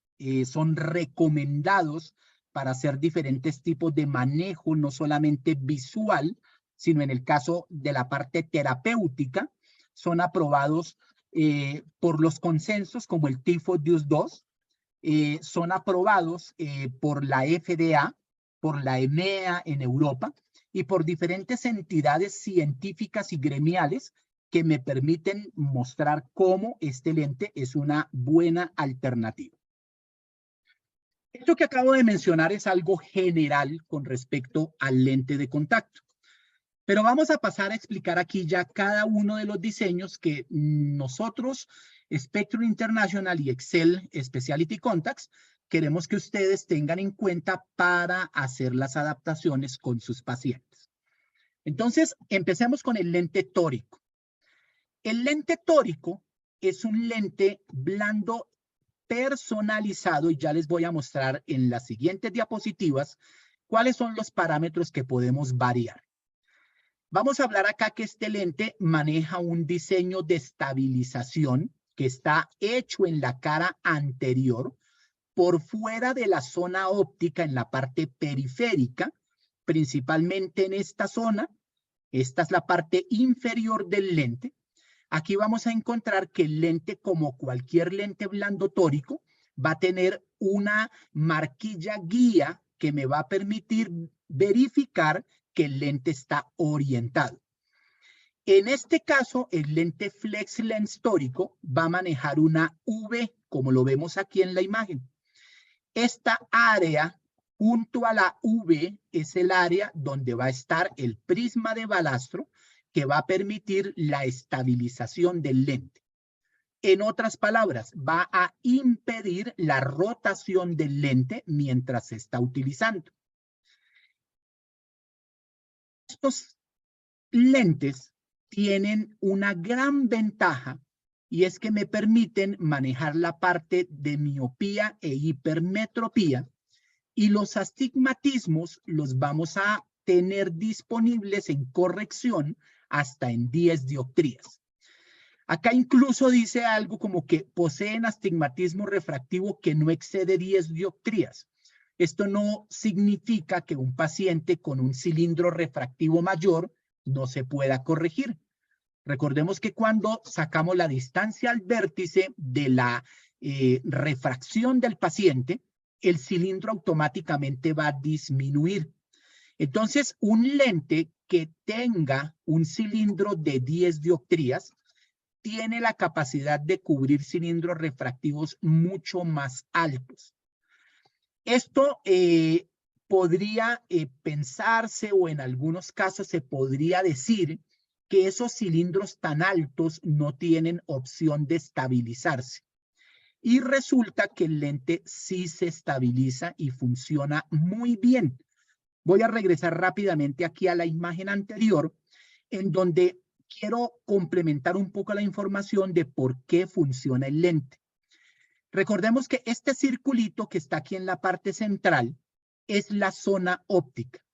son recomendados para hacer diferentes tipos de manejo, no solamente visual, sino en el caso de la parte terapéutica, son aprobados por los consensos como el TIFO-DUS 2, son aprobados por la FDA, por la EMEA en Europa y por diferentes entidades científicas y gremiales que me permiten mostrar cómo este lente es una buena alternativa. Esto que acabo de mencionar es algo general con respecto al lente de contacto. Pero vamos a pasar a explicar aquí ya cada uno de los diseños que nosotros, Spectrum International y Excel Specialty Contacts, queremos que ustedes tengan en cuenta para hacer las adaptaciones con sus pacientes. Entonces, empecemos con el lente tórico. El lente tórico es un lente blando personalizado y ya les voy a mostrar en las siguientes diapositivas cuáles son los parámetros que podemos variar. Vamos a hablar acá que este lente maneja un diseño de estabilización que está hecho en la cara anterior, por fuera de la zona óptica en la parte periférica, principalmente en esta zona, Esta es la parte inferior del lente. Aquí vamos a encontrar que el lente, como cualquier lente blando tórico, va a tener una marquilla guía que me va a permitir verificar que el lente está orientado. En este caso, el lente Flex Lens tórico va a manejar una V, como lo vemos aquí en la imagen. Esta área junto a la V es el área donde va a estar el prisma de balastro que va a permitir la estabilización del lente. En otras palabras, va a impedir la rotación del lente mientras se está utilizando. Estos lentes tienen una gran ventaja y es que me permiten manejar la parte de miopía e hipermetropía y los astigmatismos los vamos a tener disponibles en corrección hasta en 10 dioptrías. Acá incluso dice algo como que poseen astigmatismo refractivo que no excede 10 dioptrías. Esto no significa que un paciente con un cilindro refractivo mayor no se pueda corregir. Recordemos que cuando sacamos la distancia al vértice de la refracción del paciente, el cilindro automáticamente va a disminuir. Entonces, un lente que tenga un cilindro de 10 dioptrías tiene la capacidad de cubrir cilindros refractivos mucho más altos. Esto podría pensarse o en algunos casos se podría decir que esos cilindros tan altos no tienen opción de estabilizarse. Y resulta que el lente sí se estabiliza y funciona muy bien. Voy a regresar rápidamente aquí a la imagen anterior, en donde quiero complementar un poco la información de por qué funciona el lente. Recordemos que este circulito que está aquí en la parte central es la zona óptica.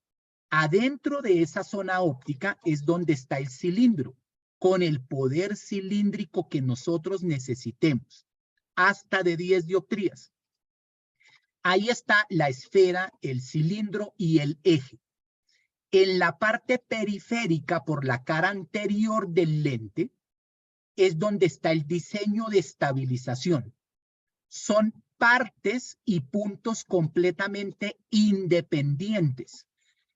Adentro de esa zona óptica es donde está el cilindro, con el poder cilíndrico que nosotros necesitemos, hasta de 10 dioptrías. Ahí está la esfera, el cilindro y el eje. En la parte periférica, por la cara anterior del lente, es donde está el diseño de estabilización. Son partes y puntos completamente independientes.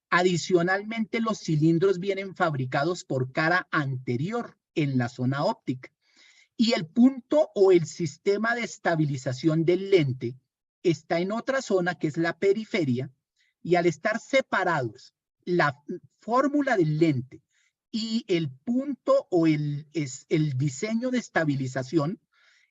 Adicionalmente, los cilindros vienen fabricados por cara anterior en la zona óptica. Y el punto o el sistema de estabilización del lente está en otra zona que es la periferia, y al estar separados la fórmula del lente y el punto o el diseño de estabilización,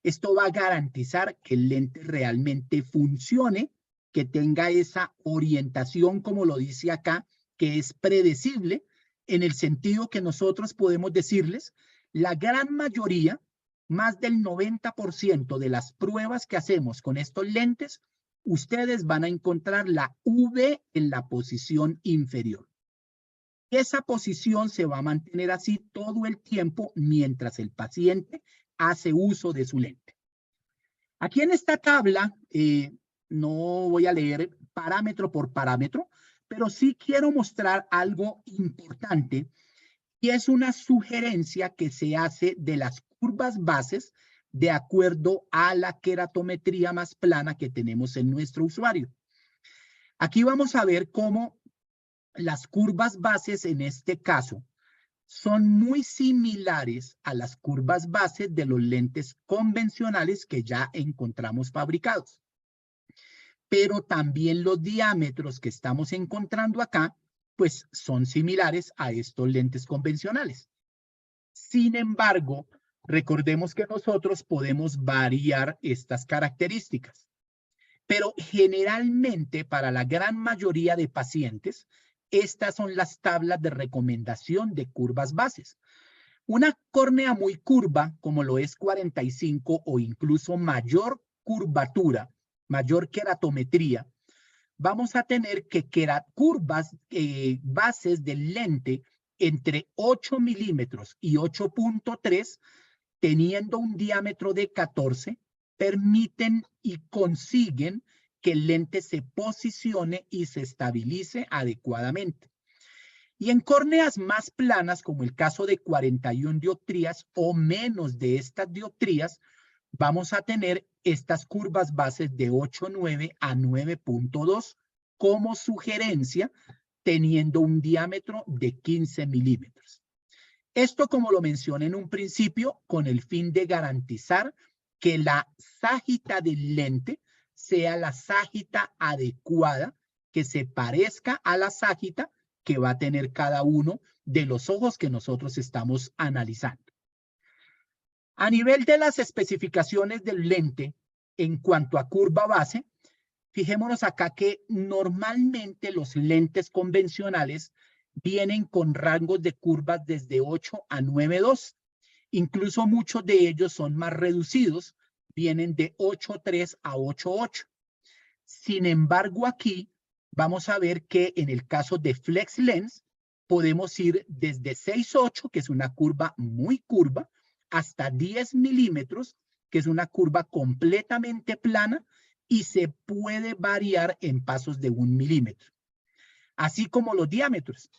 esto va a garantizar que el lente realmente funcione, que tenga esa orientación, como lo dice acá, que es predecible, en el sentido que nosotros podemos decirles, la gran mayoría, más del 90% de las pruebas que hacemos con estos lentes, ustedes van a encontrar la V en la posición inferior. Esa posición se va a mantener así todo el tiempo mientras el paciente hace uso de su lente. Aquí en esta tabla, no voy a leer parámetro por parámetro, pero sí quiero mostrar algo importante y es una sugerencia que se hace de las curvas bases de acuerdo a la queratometría más plana que tenemos en nuestro usuario. Aquí vamos a ver cómo las curvas bases en este caso son muy similares a las curvas bases de los lentes convencionales que ya encontramos fabricados. Pero también los diámetros que estamos encontrando acá, pues son similares a estos lentes convencionales. Sin embargo, recordemos que nosotros podemos variar estas características. Pero generalmente para la gran mayoría de pacientes, estas son las tablas de recomendación de curvas bases. Una córnea muy curva, como lo es 45 o incluso mayor curvatura, mayor queratometría, vamos a tener que curvas bases del lente entre 8 milímetros y 8.3, teniendo un diámetro de 14, permiten y consiguen que el lente se posicione y se estabilice adecuadamente. Y en córneas más planas, como el caso de 41 dioptrías o menos de estas dioptrías, vamos a tener estas curvas bases de 8,9 a 9,2 como sugerencia, teniendo un diámetro de 15 milímetros. Esto, como lo mencioné en un principio, con el fin de garantizar que la ságita del lente sea la ságita adecuada, que se parezca a la ságita que va a tener cada uno de los ojos que nosotros estamos analizando. A nivel de las especificaciones del lente, en cuanto a curva base, fijémonos acá que normalmente los lentes convencionales vienen con rangos de curvas desde 8 a 9,2. Incluso muchos de ellos son más reducidos, vienen de 8,3 a 8,8. Sin embargo, aquí vamos a ver que en el caso de Flex Lens podemos ir desde 6,8, que es una curva muy curva, hasta 10 milímetros, que es una curva completamente plana y se puede variar en pasos de 1 milímetro. Así como los diámetros.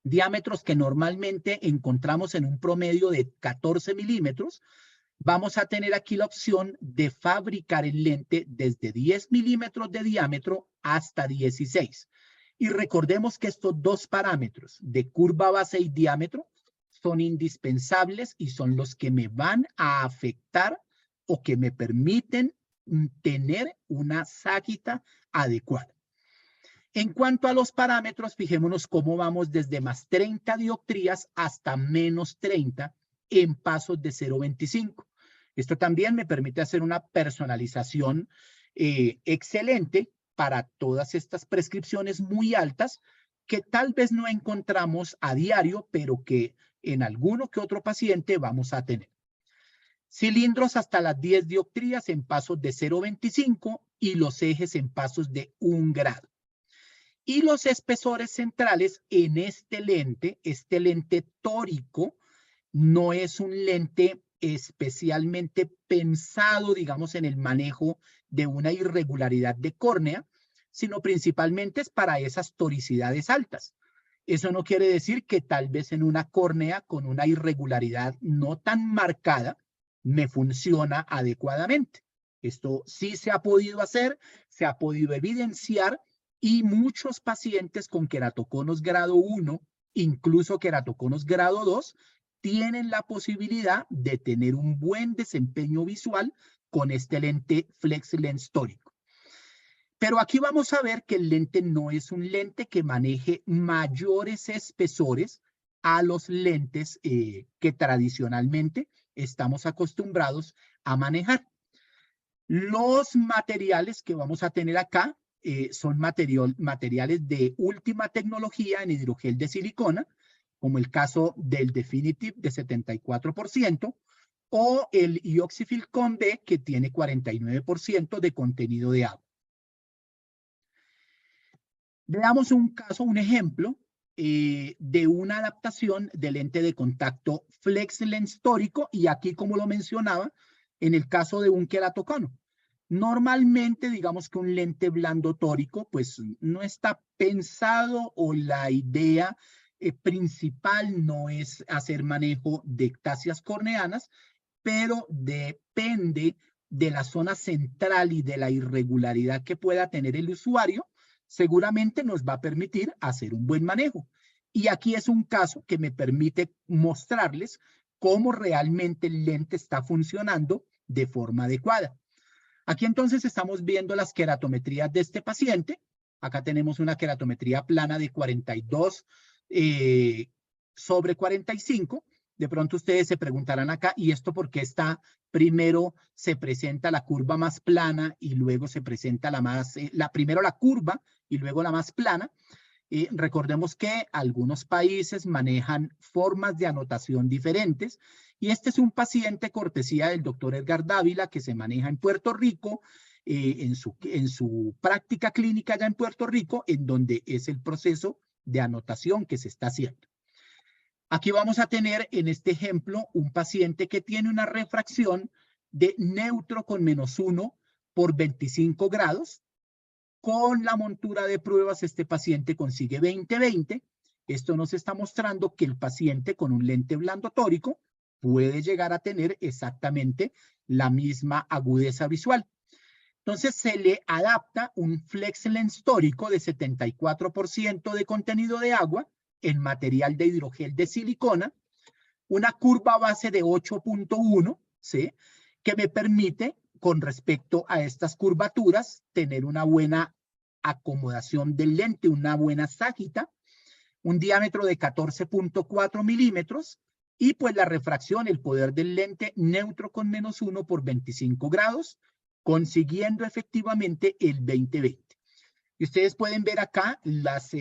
Diámetros que normalmente encontramos en un promedio de 14 milímetros, vamos a tener aquí la opción de fabricar el lente desde 10 milímetros de diámetro hasta 16. Y recordemos que estos dos parámetros de curva base y diámetro son indispensables y son los que me van a afectar o que me permiten tener una ságita adecuada. En cuanto a los parámetros, fijémonos cómo vamos desde más 30 dioptrías hasta menos 30 en pasos de 0,25. Esto también me permite hacer una personalización excelente para todas estas prescripciones muy altas que tal vez no encontramos a diario, pero que en alguno que otro paciente vamos a tener. Cilindros hasta las 10 dioptrías en pasos de 0,25 y los ejes en pasos de 1 grado. Y los espesores centrales en este lente tórico, no es un lente especialmente pensado, digamos, en el manejo de una irregularidad de córnea, sino principalmente es para esas toricidades altas. Eso no quiere decir que tal vez en una córnea con una irregularidad no tan marcada me funciona adecuadamente. Esto sí se ha podido hacer, se ha podido evidenciar y muchos pacientes con queratoconos grado 1, incluso queratoconos grado 2, tienen la posibilidad de tener un buen desempeño visual con este lente Flex Lens tórico. Pero aquí vamos a ver que el lente no es un lente que maneje mayores espesores a los lentes que tradicionalmente estamos acostumbrados a manejar. Los materiales que vamos a tener acá son materiales de última tecnología en hidrogel de silicona, como el caso del Definitive de 74%, o el Ioxifil Conve, que tiene 49% de contenido de agua. Veamos un caso, un ejemplo de una adaptación del lente de contacto Flex Lens tórico, y aquí, como lo mencionaba, en el caso de un queratocono. Normalmente, digamos que un lente blando tórico, pues no está pensado, o la idea principal no es hacer manejo de ectasias corneanas, pero depende de la zona central y de la irregularidad que pueda tener el usuario, seguramente nos va a permitir hacer un buen manejo. Y aquí es un caso que me permite mostrarles cómo realmente el lente está funcionando de forma adecuada. Aquí entonces estamos viendo las queratometrías de este paciente. Acá tenemos una queratometría plana de 42 sobre 45. De pronto ustedes se preguntarán acá, ¿y esto por qué está? Primero se presenta la curva más plana y luego se presenta primero la curva y luego la más plana. Recordemos que algunos países manejan formas de anotación diferentes, y este es un paciente cortesía del doctor Edgar Dávila que se maneja en Puerto Rico, en su práctica clínica allá en Puerto Rico, en donde es el proceso de anotación que se está haciendo. Aquí vamos a tener en este ejemplo un paciente que tiene una refracción de neutro con -1 por 25 grados. Con la montura de pruebas, este paciente consigue 20-20, Esto nos está mostrando que el paciente con un lente blando tórico puede llegar a tener exactamente la misma agudeza visual. Entonces se le adapta un flex lens tórico de 74% de contenido de agua en material de hidrogel de silicona, una curva base de 8.1, ¿sí? Que me permite, con respecto a estas curvaturas, tener una buena acomodación del lente, una buena ságita, un diámetro de 14.4 milímetros, y pues la refracción, el poder del lente neutro con -1 por 25 grados, consiguiendo efectivamente el 20/20. Y ustedes pueden ver acá las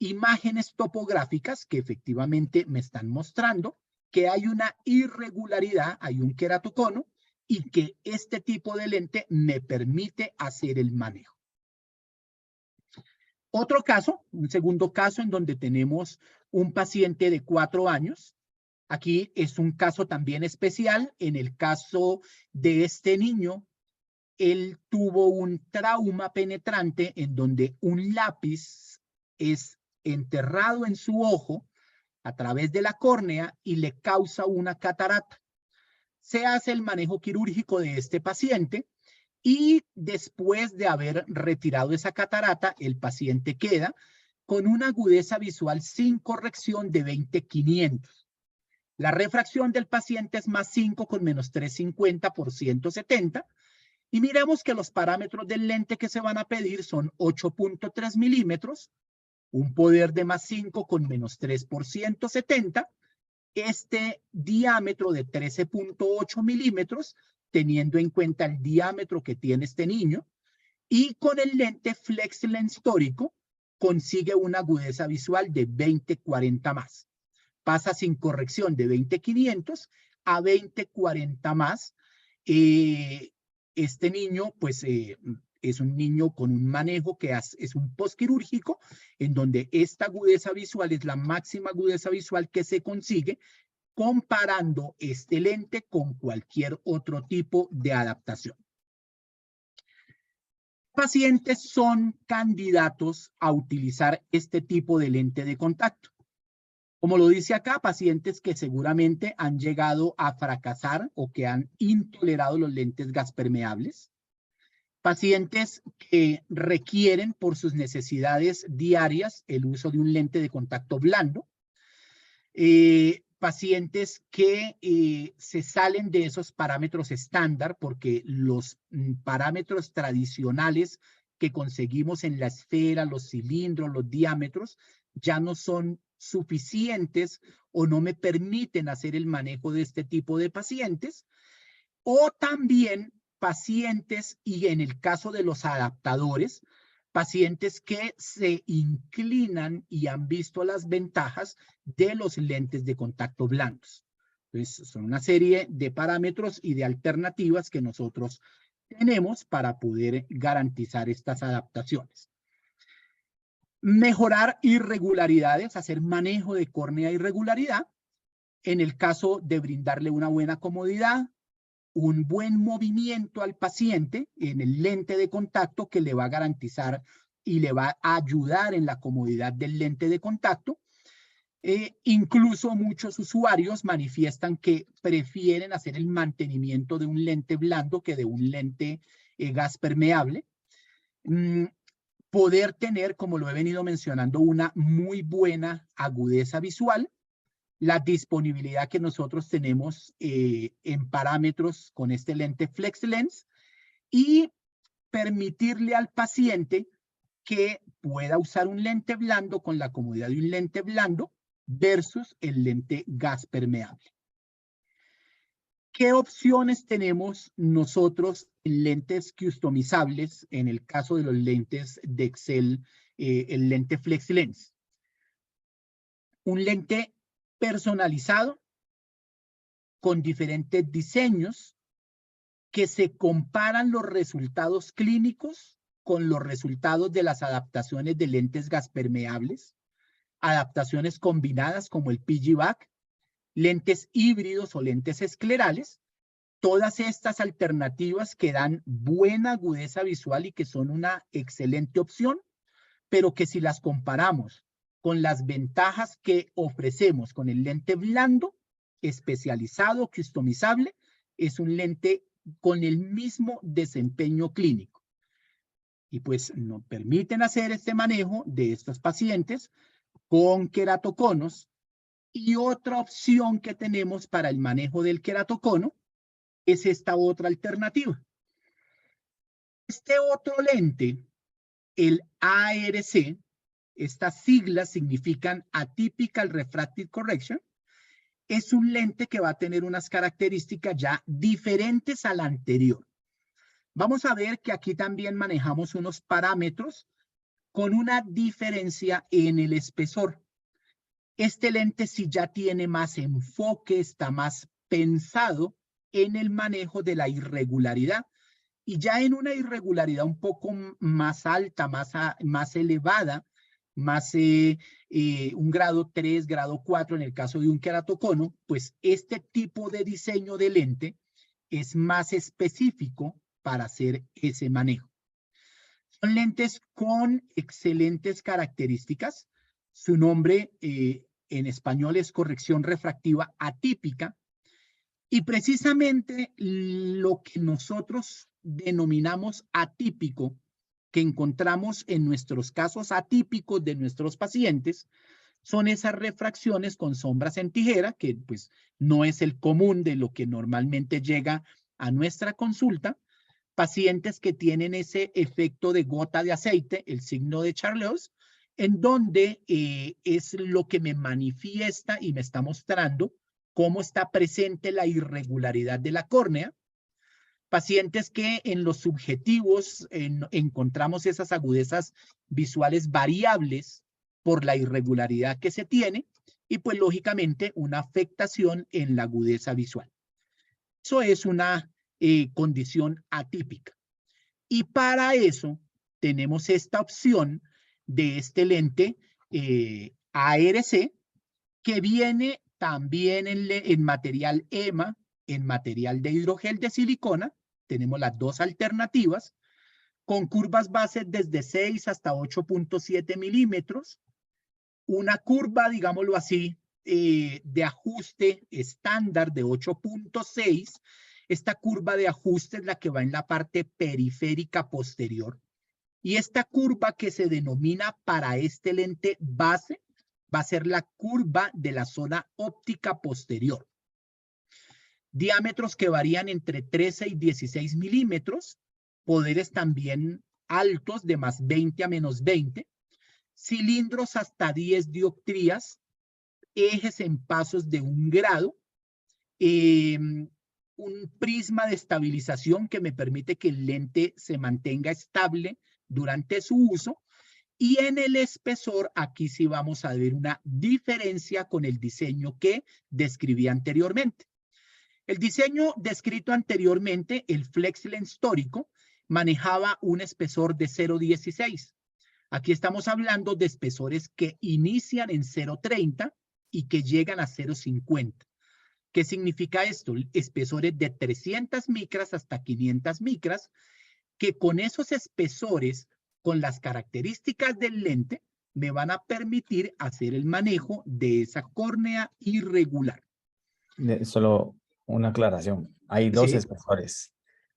imágenes topográficas que efectivamente me están mostrando que hay una irregularidad, hay un queratocono, y que este tipo de lente me permite hacer el manejo. Otro caso, un segundo caso en donde tenemos un paciente de 4 años. Aquí es un caso también especial. En el caso de este niño, él tuvo un trauma penetrante en donde un lápiz es enterrado en su ojo a través de la córnea y le causa una catarata. Se hace el manejo quirúrgico de este paciente y después de haber retirado esa catarata, el paciente queda con una agudeza visual sin corrección de 20/500. La refracción del paciente es +5 con -350 por 170. Y miremos que los parámetros del lente que se van a pedir son 8.3 milímetros, un poder de +5 con -3 por 170, este diámetro de 13.8 milímetros, teniendo en cuenta el diámetro que tiene este niño, y con el lente Flex Lens tórico consigue una agudeza visual de 20/40 más. Pasa sin corrección de 20/500 a 20/40 más. Este niño, pues, es un niño con un manejo que es un postquirúrgico, en donde esta agudeza visual es la máxima agudeza visual que se consigue comparando este lente con cualquier otro tipo de adaptación. Pacientes son candidatos a utilizar este tipo de lente de contacto. Como lo dice acá, pacientes que seguramente han llegado a fracasar o que han intolerado los lentes gas permeables. Pacientes que requieren por sus necesidades diarias el uso de un lente de contacto blando. Pacientes que se salen de esos parámetros estándar porque los parámetros tradicionales que conseguimos en la esfera, los cilindros, los diámetros, ya no son suficientes o no me permiten hacer el manejo de este tipo de pacientes. O también pacientes, y en el caso de los adaptadores, pacientes que se inclinan y han visto las ventajas de los lentes de contacto blandos. Entonces, son una serie de parámetros y de alternativas que nosotros tenemos para poder garantizar estas adaptaciones. Mejorar irregularidades, hacer manejo de córnea irregularidad, en el caso de brindarle una buena comodidad, un buen movimiento al paciente en el lente de contacto que le va a garantizar y le va a ayudar en la comodidad del lente de contacto. Incluso muchos usuarios manifiestan que prefieren hacer el mantenimiento de un lente blando que de un lente gas permeable. Poder tener, como lo he venido mencionando, una muy buena agudeza visual, la disponibilidad que nosotros tenemos en parámetros con este lente Flex Lens y permitirle al paciente que pueda usar un lente blando con la comodidad de un lente blando versus el lente gas permeable. ¿Qué opciones tenemos nosotros en lentes customizables en el caso de los lentes de Excel, el lente Flex Lens? Un lente personalizado con diferentes diseños que se comparan los resultados clínicos con los resultados de las adaptaciones de lentes gas permeables, adaptaciones combinadas como el PIGI-BAC, lentes híbridos o lentes esclerales, todas estas alternativas que dan buena agudeza visual y que son una excelente opción, pero que si las comparamos con las ventajas que ofrecemos con el lente blando, especializado, customizable, es un lente con el mismo desempeño clínico. Y pues nos permiten hacer este manejo de estos pacientes con queratoconos. Y otra opción que tenemos para el manejo del queratocono es esta otra alternativa. Este otro lente, el ARC, estas siglas significan Atypical Refractive Correction, es un lente que va a tener unas características ya diferentes a la anterior. Vamos a ver que aquí también manejamos unos parámetros con una diferencia en el espesor. Este lente sí ya tiene más enfoque, está más pensado en el manejo de la irregularidad. Y ya en una irregularidad un poco más alta, más elevada, más un grado 3, grado 4 en el caso de un queratocono, pues este tipo de diseño de lente es más específico para hacer ese manejo. Son lentes con excelentes características. Su nombre en español es corrección refractiva atípica. Y precisamente lo que nosotros denominamos atípico, que encontramos en nuestros casos atípicos de nuestros pacientes, son esas refracciones con sombras en tijera, que pues no es el común de lo que normalmente llega a nuestra consulta. Pacientes que tienen ese efecto de gota de aceite, el signo de Charleus, en donde es lo que me manifiesta y me está mostrando cómo está presente la irregularidad de la córnea. Pacientes que en los subjetivos encontramos esas agudezas visuales variables por la irregularidad que se tiene y pues lógicamente una afectación en la agudeza visual. Eso es una condición atípica. Y para eso tenemos esta opción de este lente ARC que viene también en material EMA, en material de hidrogel de silicona. Tenemos las dos alternativas con curvas base desde 6 hasta 8.7 milímetros. Una curva, digámoslo así, de ajuste estándar de 8.6. Esta curva de ajuste es la que va en la parte periférica posterior. Y esta curva que se denomina para este lente base va a ser la curva de la zona óptica posterior. Diámetros que varían entre 13 y 16 milímetros, poderes también altos de más 20 a menos 20, cilindros hasta 10 dioptrías, ejes en pasos de 1 grado, un prisma de estabilización que me permite que el lente se mantenga estable durante su uso. Y en el espesor, aquí sí vamos a ver una diferencia con el diseño que describí anteriormente. El diseño descrito anteriormente, el FlexLens tórico, manejaba un espesor de 0.16. Aquí estamos hablando de espesores que inician en 0.30 y que llegan a 0.50. ¿Qué significa esto? Espesores de 300 micras hasta 500 micras, que con esos espesores, con las características del lente, me van a permitir hacer el manejo de esa córnea irregular. Solo una aclaración. Hay dos Sí. espesores.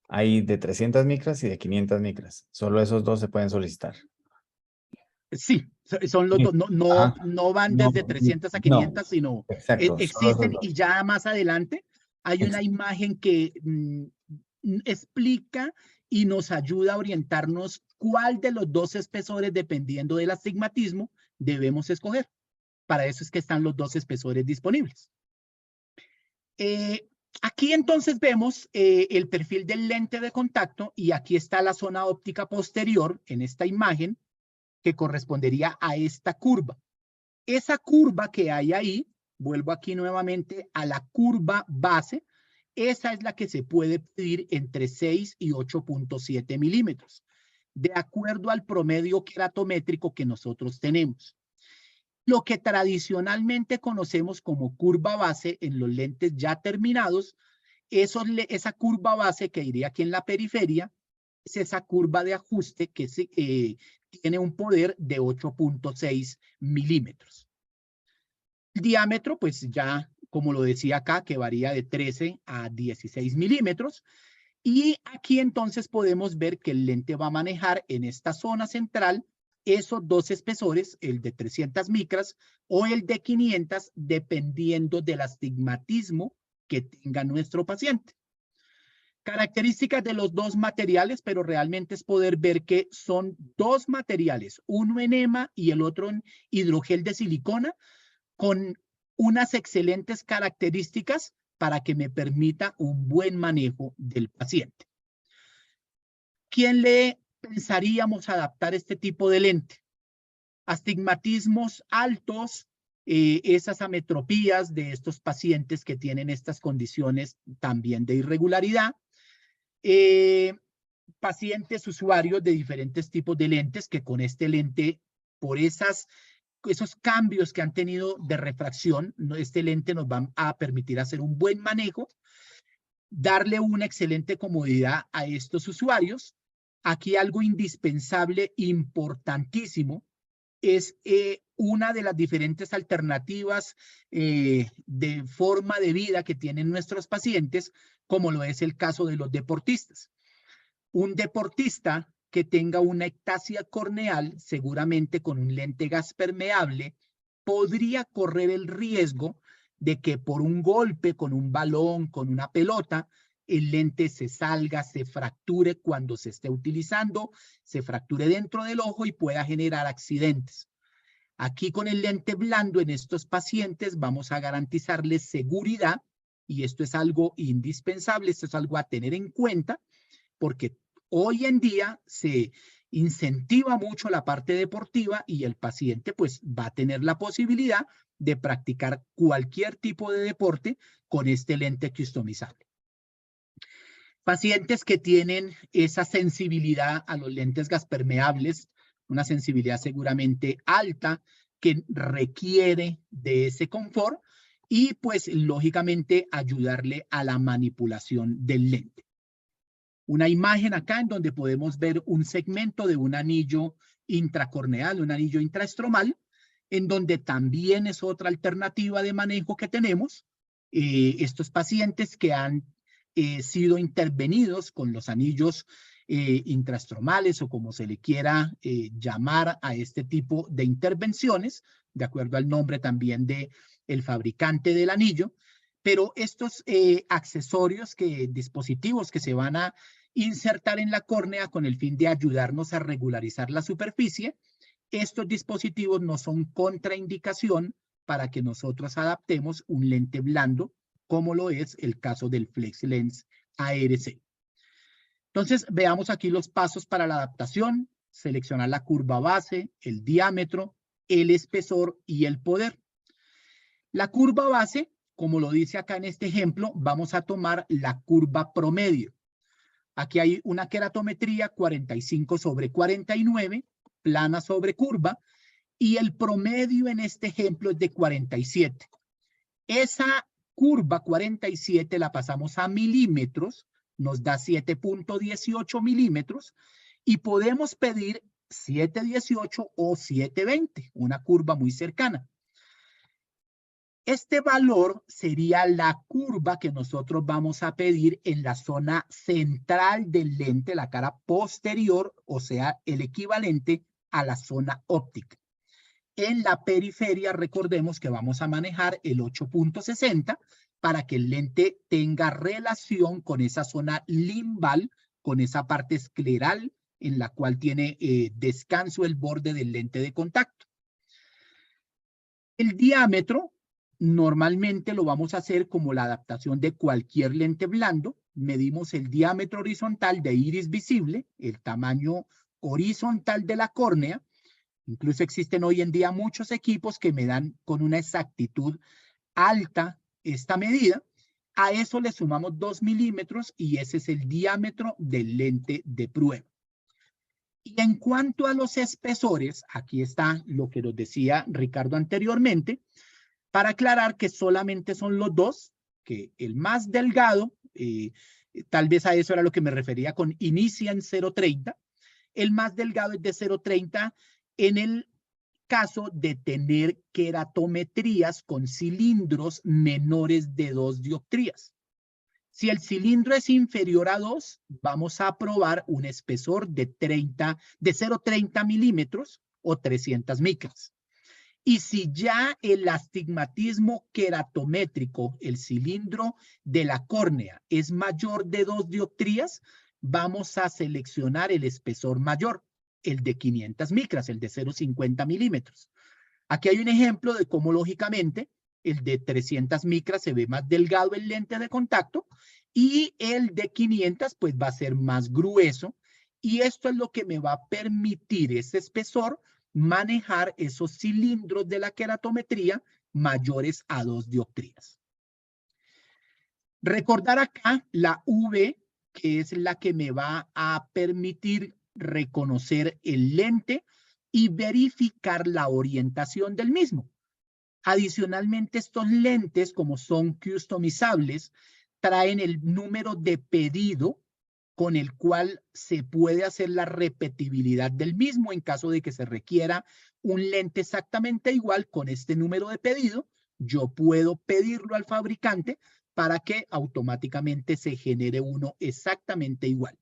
Hay de 300 micras y de 500 micras. Solo esos dos se pueden solicitar. Sí, son los dos. No van desde 300 a 500, sino exacto, existen y ya más adelante hay una imagen que explica y nos ayuda a orientarnos cuál de los dos espesores, dependiendo del astigmatismo, debemos escoger. Para eso es que están los dos espesores disponibles. Aquí entonces vemos el perfil del lente de contacto y aquí está la zona óptica posterior en esta imagen que correspondería a esta curva. Esa curva que hay ahí, vuelvo aquí nuevamente a la curva base, esa es la que se puede pedir entre 6 y 8.7 milímetros, de acuerdo al promedio queratométrico que nosotros tenemos. Lo que tradicionalmente conocemos como curva base en los lentes ya terminados, esa curva base que iría aquí en la periferia, es esa curva de ajuste que tiene un poder de 8.6 milímetros. El diámetro, pues ya, como lo decía acá, que varía de 13 a 16 milímetros. Y aquí entonces podemos ver que el lente va a manejar en esta zona central esos dos espesores, el de 300 micras o el de 500, dependiendo del astigmatismo que tenga nuestro paciente. Características de los dos materiales, pero realmente es poder ver que son dos materiales, uno en EMA y el otro en hidrogel de silicona, con unas excelentes características para que me permita un buen manejo del paciente. ¿Quién le pensaríamos adaptar este tipo de lente? Astigmatismos altos, esas ametropías de estos pacientes que tienen estas condiciones también de irregularidad, pacientes usuarios de diferentes tipos de lentes que con este lente, por esos cambios que han tenido de refracción, este lente nos va a permitir hacer un buen manejo, darle una excelente comodidad a estos usuarios. Aquí algo indispensable, importantísimo, es una de las diferentes alternativas de forma de vida que tienen nuestros pacientes, como lo es el caso de los deportistas. Un deportista que tenga una ectasia corneal, seguramente con un lente gas permeable, podría correr el riesgo de que por un golpe con un balón, con una pelota, el lente se salga, se fracture cuando se esté utilizando, se fracture dentro del ojo y pueda generar accidentes. Aquí con el lente blando en estos pacientes vamos a garantizarles seguridad y esto es algo indispensable, esto es algo a tener en cuenta porque hoy en día se incentiva mucho la parte deportiva y el paciente pues va a tener la posibilidad de practicar cualquier tipo de deporte con este lente customizable. Pacientes que tienen esa sensibilidad a los lentes gaspermeables, una sensibilidad seguramente alta que requiere de ese confort y pues lógicamente ayudarle a la manipulación del lente. Una imagen acá en donde podemos ver un segmento de un anillo intracorneal, un anillo intraestromal, en donde también es otra alternativa de manejo que tenemos. Estos pacientes que han sido intervenidos con los anillos intraestromales o como se le quiera llamar a este tipo de intervenciones, de acuerdo al nombre también del fabricante del anillo, pero estos accesorios, dispositivos que se van a insertar en la córnea con el fin de ayudarnos a regularizar la superficie, estos dispositivos no son contraindicación para que nosotros adaptemos un lente blando, como lo es el caso del FlexLens ARC. Entonces, veamos aquí los pasos para la adaptación, seleccionar la curva base, el diámetro, el espesor y el poder. La curva base, como lo dice acá en este ejemplo, vamos a tomar la curva promedio. Aquí hay una queratometría 45/49, plana sobre curva, y el promedio en este ejemplo es de 47. Esa curva 47 la pasamos a milímetros, nos da 7.18 milímetros, y podemos pedir 7.18 o 7.20, una curva muy cercana. Este valor sería la curva que nosotros vamos a pedir en la zona central del lente, la cara posterior, o sea, el equivalente a la zona óptica. En la periferia, recordemos que vamos a manejar el 8.60 para que el lente tenga relación con esa zona limbal, con esa parte escleral en la cual tiene descanso el borde del lente de contacto. El diámetro normalmente lo vamos a hacer como la adaptación de cualquier lente blando. Medimos el diámetro horizontal de iris visible, el tamaño horizontal de la córnea. Incluso existen hoy en día muchos equipos que me dan con una exactitud alta esta medida. A eso le sumamos 2 milímetros y ese es el diámetro del lente de prueba. Y en cuanto a los espesores, aquí está lo que nos decía Ricardo anteriormente, para aclarar que solamente son los dos, que el más delgado, tal vez a eso era lo que me refería con inicia en 0.30, El más delgado es de 0,30 en el caso de tener queratometrías con cilindros menores de 2 dioptrías. Si el cilindro es inferior a 2, vamos a aprobar un espesor de 0,30 milímetros o 300 micras. Y si ya el astigmatismo queratométrico, el cilindro de la córnea, es mayor de 2 dioptrías, vamos a seleccionar el espesor mayor, el de 500 micras, el de 0,50 milímetros. Aquí hay un ejemplo de cómo lógicamente el de 300 micras se ve más delgado el lente de contacto y el de 500 pues va a ser más grueso, y esto es lo que me va a permitir ese espesor manejar esos cilindros de la queratometría mayores a 2 dioptrías. Recordar acá la V, que es la que me va a permitir reconocer el lente y verificar la orientación del mismo. Adicionalmente, estos lentes, como son customizables, traen el número de pedido con el cual se puede hacer la repetibilidad del mismo en caso de que se requiera un lente exactamente igual con este número de pedido. Yo puedo pedirlo al fabricante para que automáticamente se genere uno exactamente igual.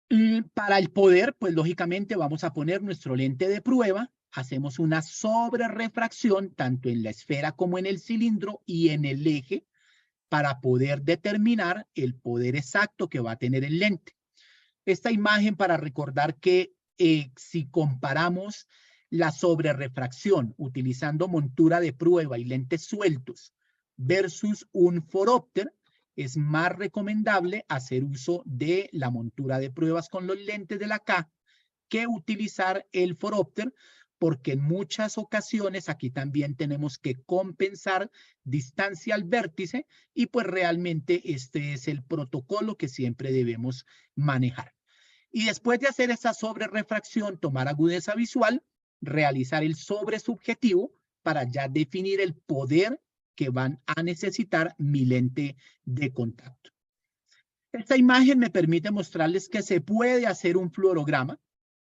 Y para el poder, pues lógicamente vamos a poner nuestro lente de prueba, hacemos una sobrerrefracción tanto en la esfera como en el cilindro y en el eje para poder determinar el poder exacto que va a tener el lente. Esta imagen para recordar que si comparamos la sobrerrefracción utilizando montura de prueba y lentes sueltos versus un forópter, es más recomendable hacer uso de la montura de pruebas con los lentes de la K que utilizar el forópter, porque en muchas ocasiones aquí también tenemos que compensar distancia al vértice y pues realmente este es el protocolo que siempre debemos manejar. Y después de hacer esa sobrerrefracción, tomar agudeza visual, realizar el sobresubjetivo para ya definir el poder que van a necesitar mi lente de contacto. Esta imagen me permite mostrarles que se puede hacer un fluorograma,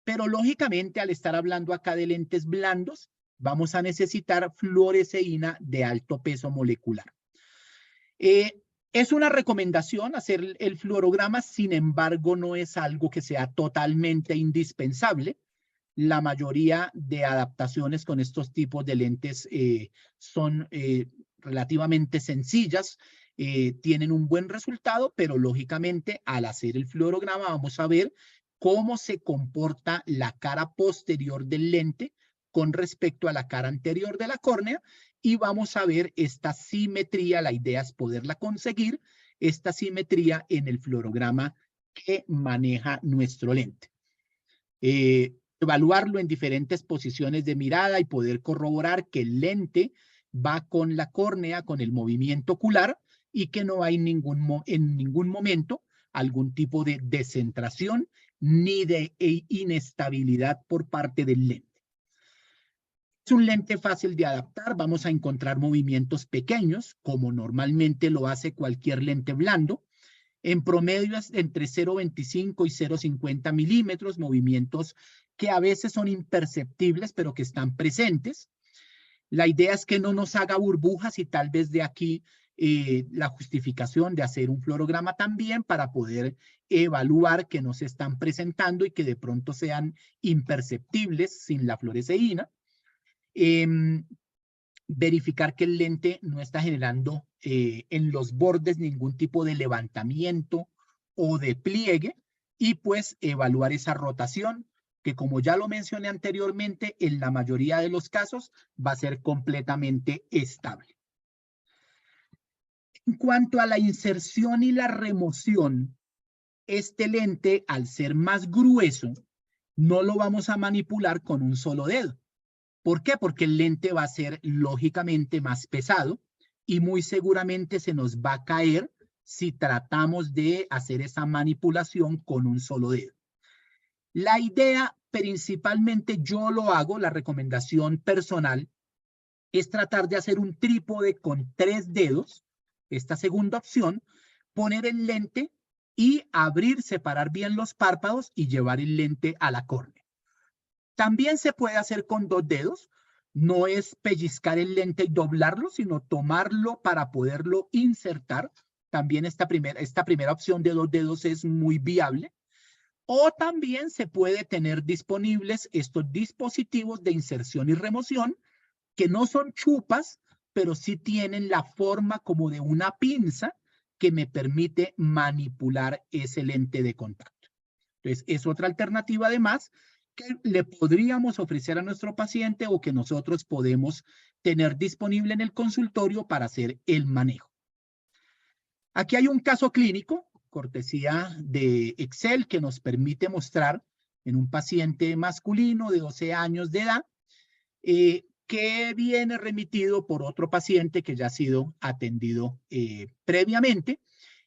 pero lógicamente al estar hablando acá de lentes blandos, vamos a necesitar fluoresceína de alto peso molecular. Es una recomendación hacer el fluorograma, sin embargo, no es algo que sea totalmente indispensable. La mayoría de adaptaciones con estos tipos de lentes son relativamente sencillas, tienen un buen resultado, pero lógicamente al hacer el fluorograma vamos a ver cómo se comporta la cara posterior del lente con respecto a la cara anterior de la córnea, y vamos a ver esta simetría. La idea es poderla conseguir, esta simetría en el fluorograma que maneja nuestro lente. Evaluarlo en diferentes posiciones de mirada y poder corroborar que el lente va con la córnea, con el movimiento ocular, y que no hay en ningún momento algún tipo de descentración ni de inestabilidad por parte del lente. Es un lente fácil de adaptar, vamos a encontrar movimientos pequeños, como normalmente lo hace cualquier lente blando. En promedio es entre 0,25 y 0,50 milímetros, movimientos que a veces son imperceptibles, pero que están presentes. La idea es que no nos haga burbujas, y tal vez de aquí la justificación de hacer un fluorograma también para poder evaluar que no se están presentando y que de pronto sean imperceptibles sin la fluoresceína. Verificar que el lente no está generando en los bordes ningún tipo de levantamiento o de pliegue, y pues evaluar esa rotación, que como ya lo mencioné anteriormente, en la mayoría de los casos va a ser completamente estable. En cuanto a la inserción y la remoción, este lente, al ser más grueso, no lo vamos a manipular con un solo dedo. ¿Por qué? Porque el lente va a ser lógicamente más pesado y muy seguramente se nos va a caer si tratamos de hacer esa manipulación con un solo dedo. La idea, principalmente yo lo hago, la recomendación personal, es tratar de hacer un trípode con 3 dedos. Esta segunda opción, poner el lente y abrir, separar bien los párpados y llevar el lente a la córnea. También se puede hacer con 2 dedos. No es pellizcar el lente y doblarlo, sino tomarlo para poderlo insertar. También esta primera opción de 2 dedos es muy viable. O también se puede tener disponibles estos dispositivos de inserción y remoción que no son chupas, pero sí tienen la forma como de una pinza que me permite manipular ese lente de contacto. Entonces, es otra alternativa además que le podríamos ofrecer a nuestro paciente o que nosotros podemos tener disponible en el consultorio para hacer el manejo. Aquí hay un caso clínico, cortesía de Excel, que nos permite mostrar en un paciente masculino de 12 años de edad que viene remitido por otro paciente que ya ha sido atendido previamente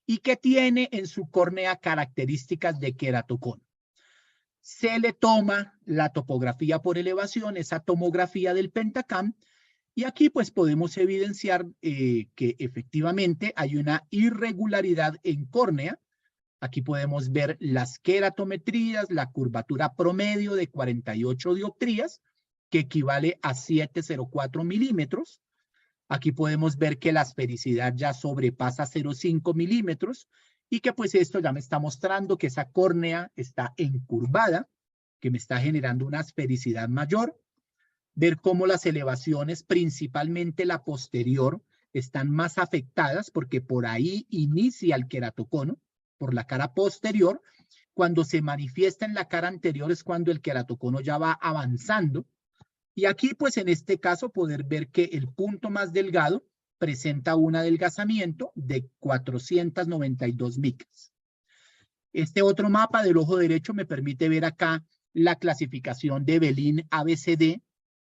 y que tiene en su córnea características de queratocono. Se le toma la topografía por elevación, esa tomografía del Pentacam, y aquí pues podemos evidenciar que efectivamente hay una irregularidad en córnea. Aquí podemos ver las queratometrías, la curvatura promedio de 48 dioptrías, que equivale a 7,04 milímetros. Aquí podemos ver que la esfericidad ya sobrepasa 0,5 milímetros y que pues esto ya me está mostrando que esa córnea está encurvada, que me está generando una esfericidad mayor. Ver cómo las elevaciones, principalmente la posterior, están más afectadas porque por ahí inicia el queratocono, por la cara posterior. Cuando se manifiesta en la cara anterior es cuando el queratocono ya va avanzando. Y aquí, pues en este caso, poder ver que el punto más delgado presenta un adelgazamiento de 492 micras. Este otro mapa del ojo derecho me permite ver acá la clasificación de Belin ABCD,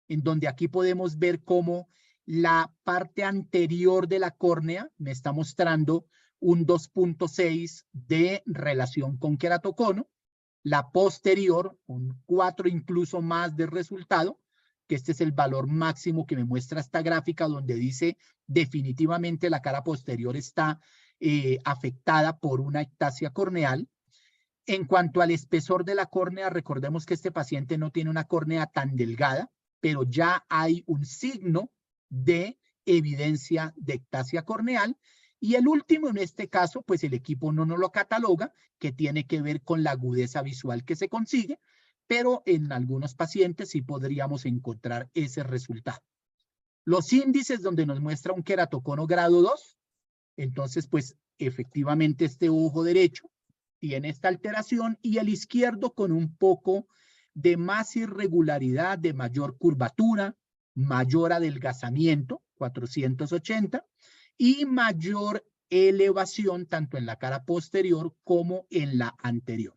en donde aquí podemos ver cómo la parte anterior de la córnea me está mostrando un 2,6 de relación con queratocono, la posterior un 4 incluso más de resultado, que este es el valor máximo que me muestra esta gráfica donde dice definitivamente la cara posterior está afectada por una ectasia corneal. En cuanto al espesor de la córnea, recordemos que este paciente no tiene una córnea tan delgada, pero ya hay un signo de evidencia de ectasia corneal. Y el último, en este caso, pues el equipo no nos lo cataloga, que tiene que ver con la agudeza visual que se consigue, pero en algunos pacientes sí podríamos encontrar ese resultado. Los índices donde nos muestra un queratocono grado 2, entonces pues efectivamente este ojo derecho tiene esta alteración y el izquierdo con un poco de más irregularidad, de mayor curvatura, mayor adelgazamiento, 480, y mayor elevación tanto en la cara posterior como en la anterior.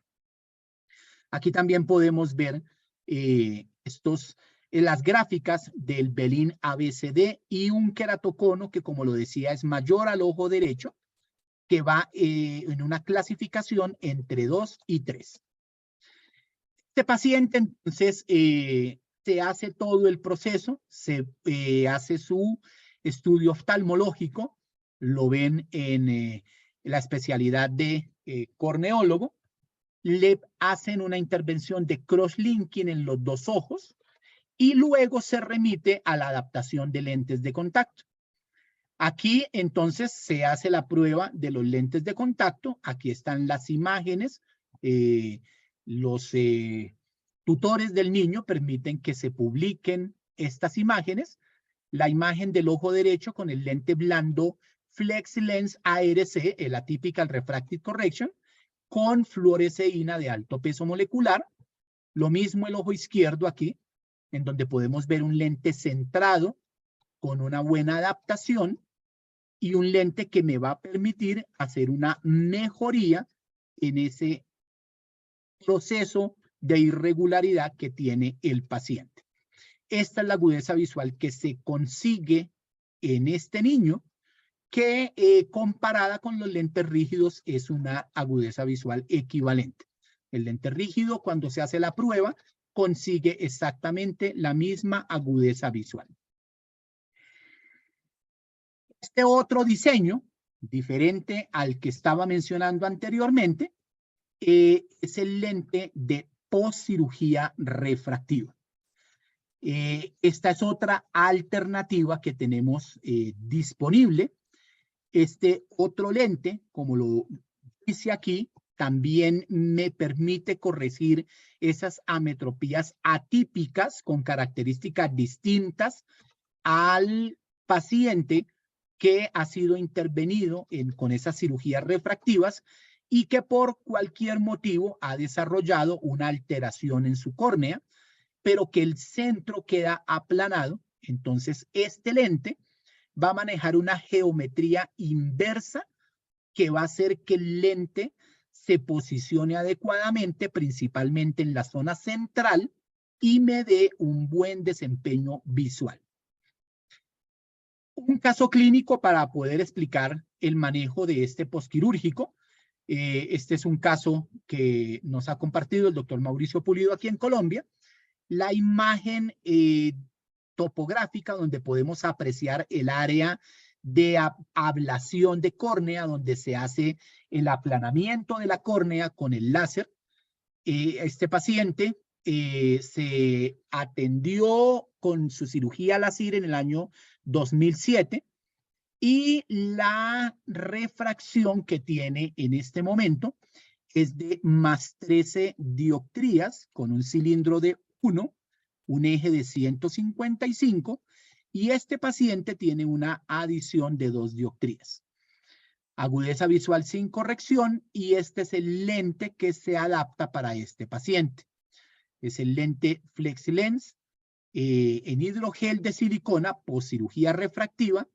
Aquí también podemos ver las gráficas del Belin ABCD y un queratocono que, como lo decía, es mayor al ojo derecho, que va en una clasificación entre 2 y 3. Este paciente, entonces, se hace todo el proceso, se hace su estudio oftalmológico, lo ven en la especialidad de corneólogo, le hacen una intervención de cross-linking en los 2 ojos y luego se remite a la adaptación de lentes de contacto. Aquí entonces se hace la prueba de los lentes de contacto. Aquí están las imágenes. Los tutores del niño permiten que se publiquen estas imágenes. La imagen del ojo derecho con el lente blando FlexiLens ARC, el Atypical Refractive Correction, con fluoresceína de alto peso molecular. Lo mismo el ojo izquierdo aquí, en donde podemos ver un lente centrado con una buena adaptación y un lente que me va a permitir hacer una mejoría en ese proceso de irregularidad que tiene el paciente. Esta es la agudeza visual que se consigue en este niño, que comparada con los lentes rígidos es una agudeza visual equivalente. El lente rígido, cuando se hace la prueba, consigue exactamente la misma agudeza visual. Este otro diseño diferente al que estaba mencionando anteriormente, es el lente de postcirugía refractiva. Esta es otra alternativa que tenemos disponible. Este otro lente, como lo dice aquí, también me permite corregir esas ametropías atípicas con características distintas al paciente que ha sido intervenido con esas cirugías refractivas y que por cualquier motivo ha desarrollado una alteración en su córnea, pero que el centro queda aplanado. Entonces, este lente va a manejar una geometría inversa que va a hacer que el lente se posicione adecuadamente, principalmente en la zona central, y me dé un buen desempeño visual. Un caso clínico para poder explicar el manejo de este posquirúrgico. Este es un caso que nos ha compartido el doctor Mauricio Pulido aquí en Colombia. La imagen topográfica donde podemos apreciar el área de ablación de córnea, donde se hace el aplanamiento de la córnea con el láser. Este paciente se atendió con su cirugía láser en el año 2007 y la refracción que tiene en este momento es de más 13 dioptrías con un cilindro de 1, un eje de 155, y este paciente tiene una adición de 2 dioptrías. Agudeza visual sin corrección, y este es el lente que se adapta para este paciente. Es el lente FlexiLens en hidrogel de silicona postcirugía refractiva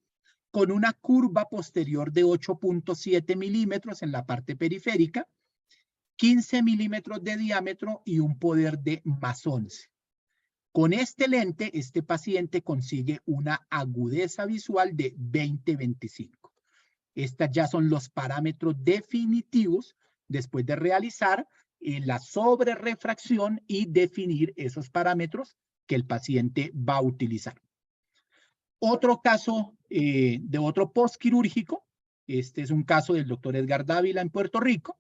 con una curva posterior de 8.7 milímetros en la parte periférica, 15 milímetros de diámetro y un poder de más 11. Con este lente, este paciente consigue una agudeza visual de 20-25. Estos ya son los parámetros definitivos después de realizar la sobrerefracción y definir esos parámetros que el paciente va a utilizar. Otro caso de otro postquirúrgico, este es un caso del doctor Edgar Dávila en Puerto Rico.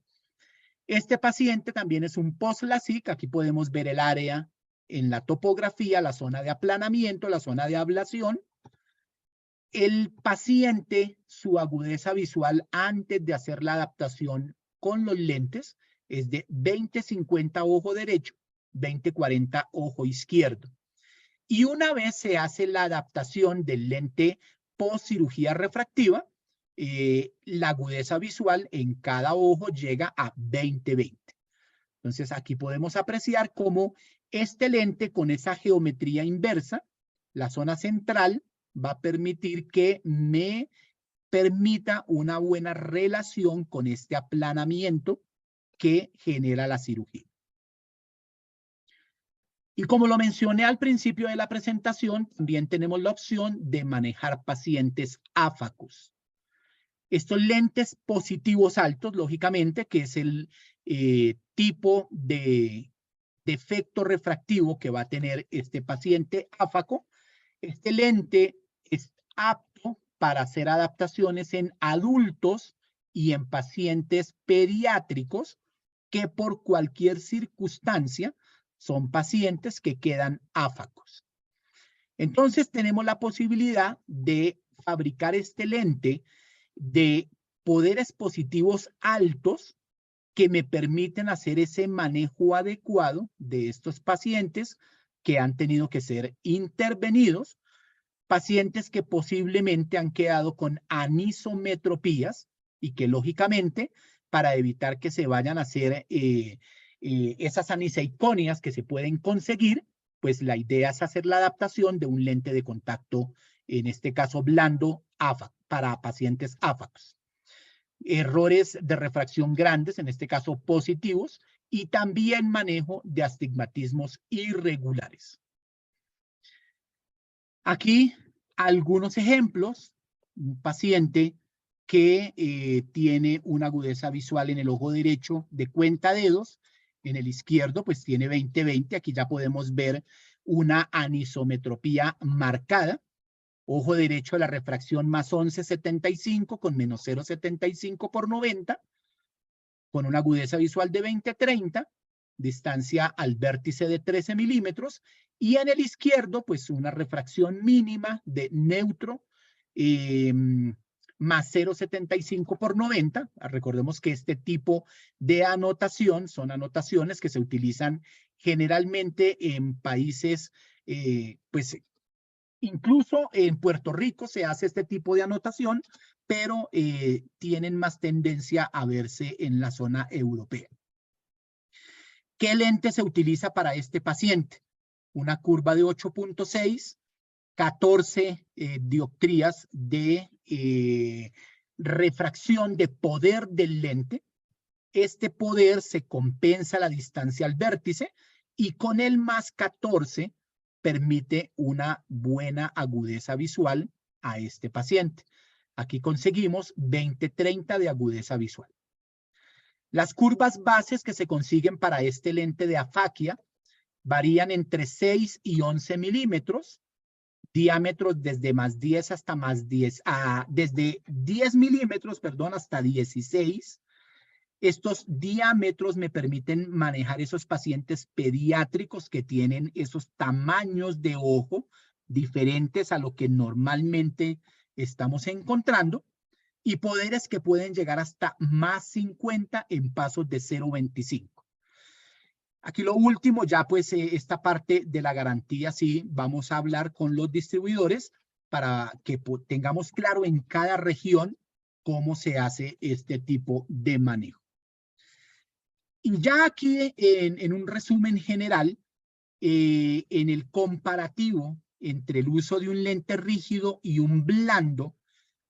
Este paciente también es un post-LASIK. Aquí podemos ver el área en la topografía, la zona de aplanamiento, la zona de ablación. El paciente, su agudeza visual antes de hacer la adaptación con los lentes es de 20-50 ojo derecho, 20-40 ojo izquierdo. Y una vez se hace la adaptación del lente post cirugía refractiva, la agudeza visual en cada ojo llega a 20-20. Entonces aquí podemos apreciar cómo este lente con esa geometría inversa, la zona central, va a permitir que me permita una buena relación con este aplanamiento que genera la cirugía. Y como lo mencioné al principio de la presentación, también tenemos la opción de manejar pacientes áfacos. Estos lentes positivos altos, lógicamente, que es el tipo de defecto refractivo que va a tener este paciente áfaco. Este lente es apto para hacer adaptaciones en adultos y en pacientes pediátricos que por cualquier circunstancia son pacientes que quedan áfacos. Entonces tenemos la posibilidad de fabricar este lente de poderes positivos altos que me permiten hacer ese manejo adecuado de estos pacientes que han tenido que ser intervenidos, pacientes que posiblemente han quedado con anisometropías y que lógicamente para evitar que se vayan a hacer esas aniseiconias que se pueden conseguir, pues la idea es hacer la adaptación de un lente de contacto, en este caso blando, para pacientes áfacos. Errores de refracción grandes, en este caso positivos, y también manejo de astigmatismos irregulares. Aquí algunos ejemplos. Un paciente que tiene una agudeza visual en el ojo derecho de cuentadedos, en el izquierdo pues tiene 20-20, aquí ya podemos ver una anisometropía marcada. Ojo derecho, la refracción más 11,75 con menos 0,75 por 90, con una agudeza visual de 20-30, distancia al vértice de 13 milímetros, y en el izquierdo, pues una refracción mínima de neutro, más 0,75 por 90. Recordemos que este tipo de anotación son anotaciones que se utilizan generalmente en países, pues incluso en Puerto Rico se hace este tipo de anotación, pero tienen más tendencia a verse en la zona europea. ¿Qué lente se utiliza para este paciente? Una curva de 8.6, 14 dioptrías de refracción de poder del lente. Este poder se compensa la distancia al vértice y con el más 14 permite una buena agudeza visual a este paciente. Aquí conseguimos 20-30 de agudeza visual. Las curvas bases que se consiguen para este lente de afaquia varían entre 6 y 11 milímetros, diámetros desde más 10 hasta más 10, desde 10 milímetros, perdón, hasta 16. Estos diámetros me permiten manejar esos pacientes pediátricos que tienen esos tamaños de ojo diferentes a lo que normalmente estamos encontrando, y poderes que pueden llegar hasta más 50 en pasos de 0,25. Aquí lo último, ya pues esta parte de la garantía, sí, vamos a hablar con los distribuidores para que tengamos claro en cada región cómo se hace este tipo de manejo. Y ya aquí en un resumen general, en el comparativo entre el uso de un lente rígido y un blando,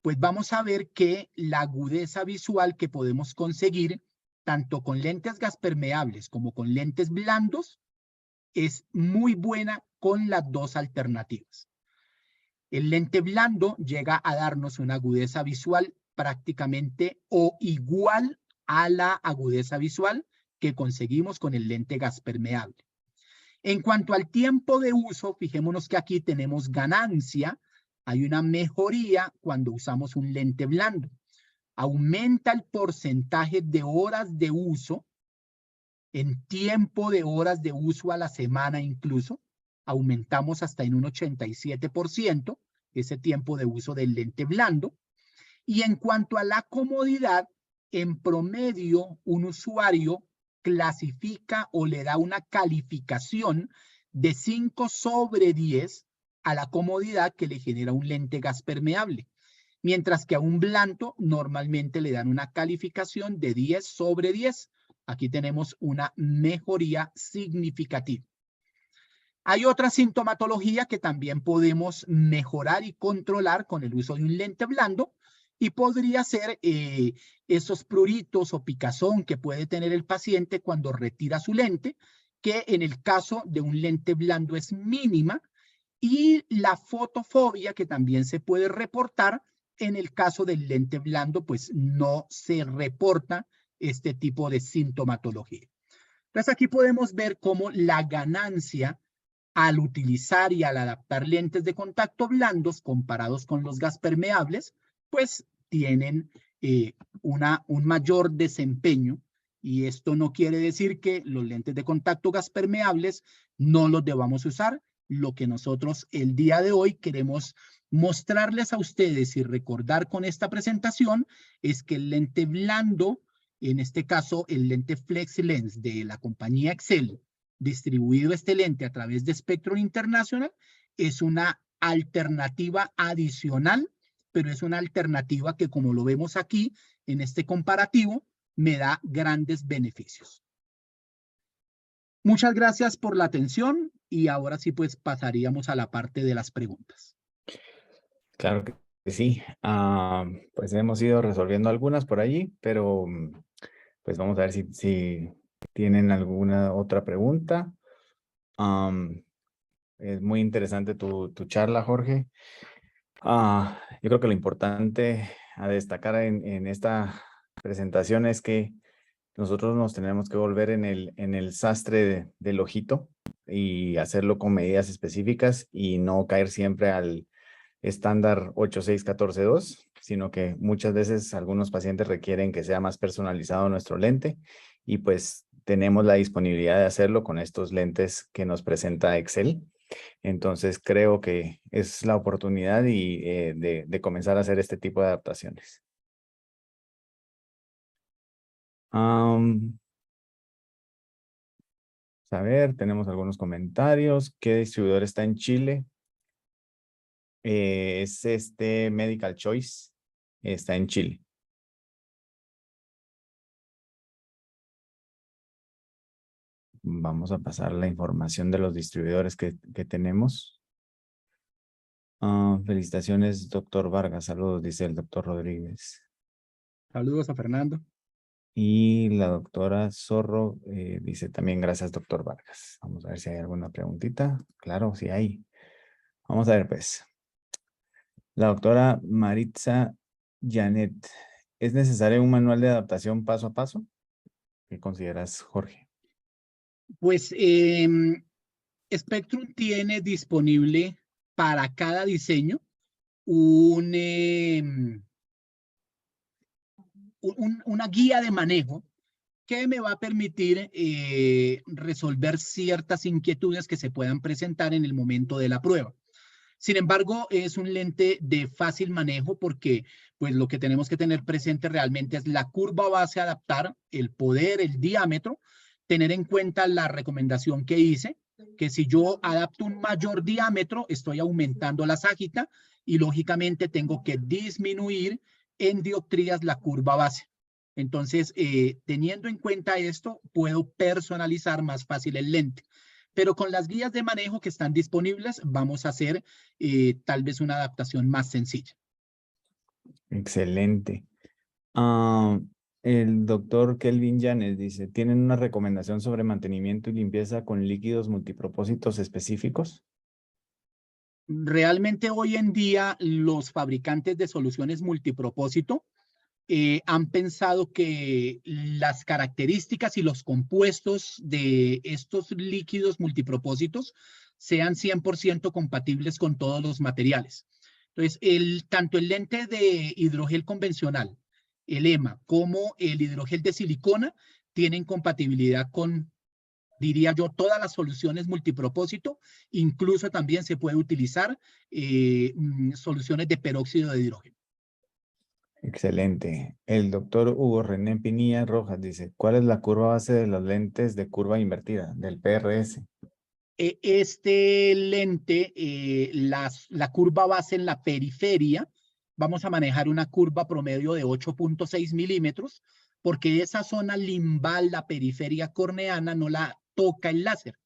pues vamos a ver que la agudeza visual que podemos conseguir tanto con lentes gaspermeables como con lentes blandos es muy buena con las dos alternativas. El lente blando llega a darnos una agudeza visual prácticamente o igual a la agudeza visual que conseguimos con el lente gaspermeable. En cuanto al tiempo de uso, fijémonos que aquí tenemos ganancia. Hay una mejoría cuando usamos un lente blando. Aumenta el porcentaje de horas de uso, en tiempo de horas de uso a la semana incluso. Aumentamos hasta en un 87% ese tiempo de uso del lente blando. Y en cuanto a la comodidad, en promedio, un usuario clasifica o le da una calificación de 5 sobre 10 a la comodidad que le genera un lente gas permeable, mientras que a un blando normalmente le dan una calificación de 10 sobre 10. Aquí tenemos una mejoría significativa. Hay otra sintomatología que también podemos mejorar y controlar con el uso de un lente blando, y podría ser esos pruritos o picazón que puede tener el paciente cuando retira su lente, que en el caso de un lente blando es mínima, y la fotofobia que también se puede reportar. En el caso del lente blando, pues no se reporta este tipo de sintomatología. Entonces aquí podemos ver cómo la ganancia al utilizar y al adaptar lentes de contacto blandos comparados con los gas permeables, pues tienen un mayor desempeño. Y esto no quiere decir que los lentes de contacto gas permeables no los debamos usar. Lo que nosotros el día de hoy queremos mostrarles a ustedes y recordar con esta presentación es que el lente blando, en este caso el lente FlexiLens de la compañía Excel, distribuido este lente a través de Spectrum International, es una alternativa adicional, pero es una alternativa que, como lo vemos aquí en este comparativo, me da grandes beneficios. Muchas gracias por la atención y ahora sí pues pasaríamos a la parte de las preguntas. Claro que sí. Pues hemos ido resolviendo algunas por allí, pero pues vamos a ver si tienen alguna otra pregunta. Es muy interesante tu charla, Jorge. Yo creo que lo importante a destacar en esta presentación es que nosotros nos tenemos que volver en el sastre del ojito y hacerlo con medidas específicas y no caer siempre estándar 86142, sino que muchas veces algunos pacientes requieren que sea más personalizado nuestro lente y pues tenemos la disponibilidad de hacerlo con estos lentes que nos presenta Excel. Entonces creo que es la oportunidad y, de comenzar a hacer este tipo de adaptaciones. A ver, tenemos algunos comentarios. ¿Qué distribuidor está en Chile? Es este Medical Choice. Está en Chile. Vamos a pasar la información de los distribuidores que tenemos. Felicitaciones, doctor Vargas. Saludos, dice el doctor Rodríguez. Saludos a Fernando. Y la doctora Zorro dice también gracias, doctor Vargas. Vamos a ver si hay alguna preguntita. Claro, sí hay. Vamos a ver, pues. La doctora Maritza Janet. ¿Es necesario un manual de adaptación paso a paso? ¿Qué consideras, Jorge? Pues Spectrum tiene disponible para cada diseño una guía de manejo que me va a permitir resolver ciertas inquietudes que se puedan presentar en el momento de la prueba. Sin embargo, es un lente de fácil manejo porque pues lo que tenemos que tener presente realmente es la curva base a adaptar, el poder, el diámetro, tener en cuenta la recomendación que hice, que si yo adapto un mayor diámetro, estoy aumentando la ságita y lógicamente tengo que disminuir en dioptrías la curva base. Entonces, teniendo en cuenta esto, puedo personalizar más fácil el lente. Pero con las guías de manejo que están disponibles, vamos a hacer tal vez una adaptación más sencilla. Excelente. El doctor Kelvin Llanes dice, ¿tienen una recomendación sobre mantenimiento y limpieza con líquidos multipropósitos específicos? Realmente hoy en día los fabricantes de soluciones multipropósito han pensado que las características y los compuestos de estos líquidos multipropósitos sean 100% compatibles con todos los materiales. Entonces, tanto el lente de hidrogel convencional, el EMA, como el hidrogel de silicona tienen compatibilidad con, diría yo, todas las soluciones multipropósito. Incluso también se puede utilizar soluciones de peróxido de hidrógeno. Excelente. El doctor Hugo René Pinilla Rojas dice, ¿cuál es la curva base de las lentes de curva invertida del PRS? Este lente, la curva base en la periferia, vamos a manejar una curva promedio de 8.6 milímetros, porque esa zona limbal, la periferia corneana, no la toca el láser.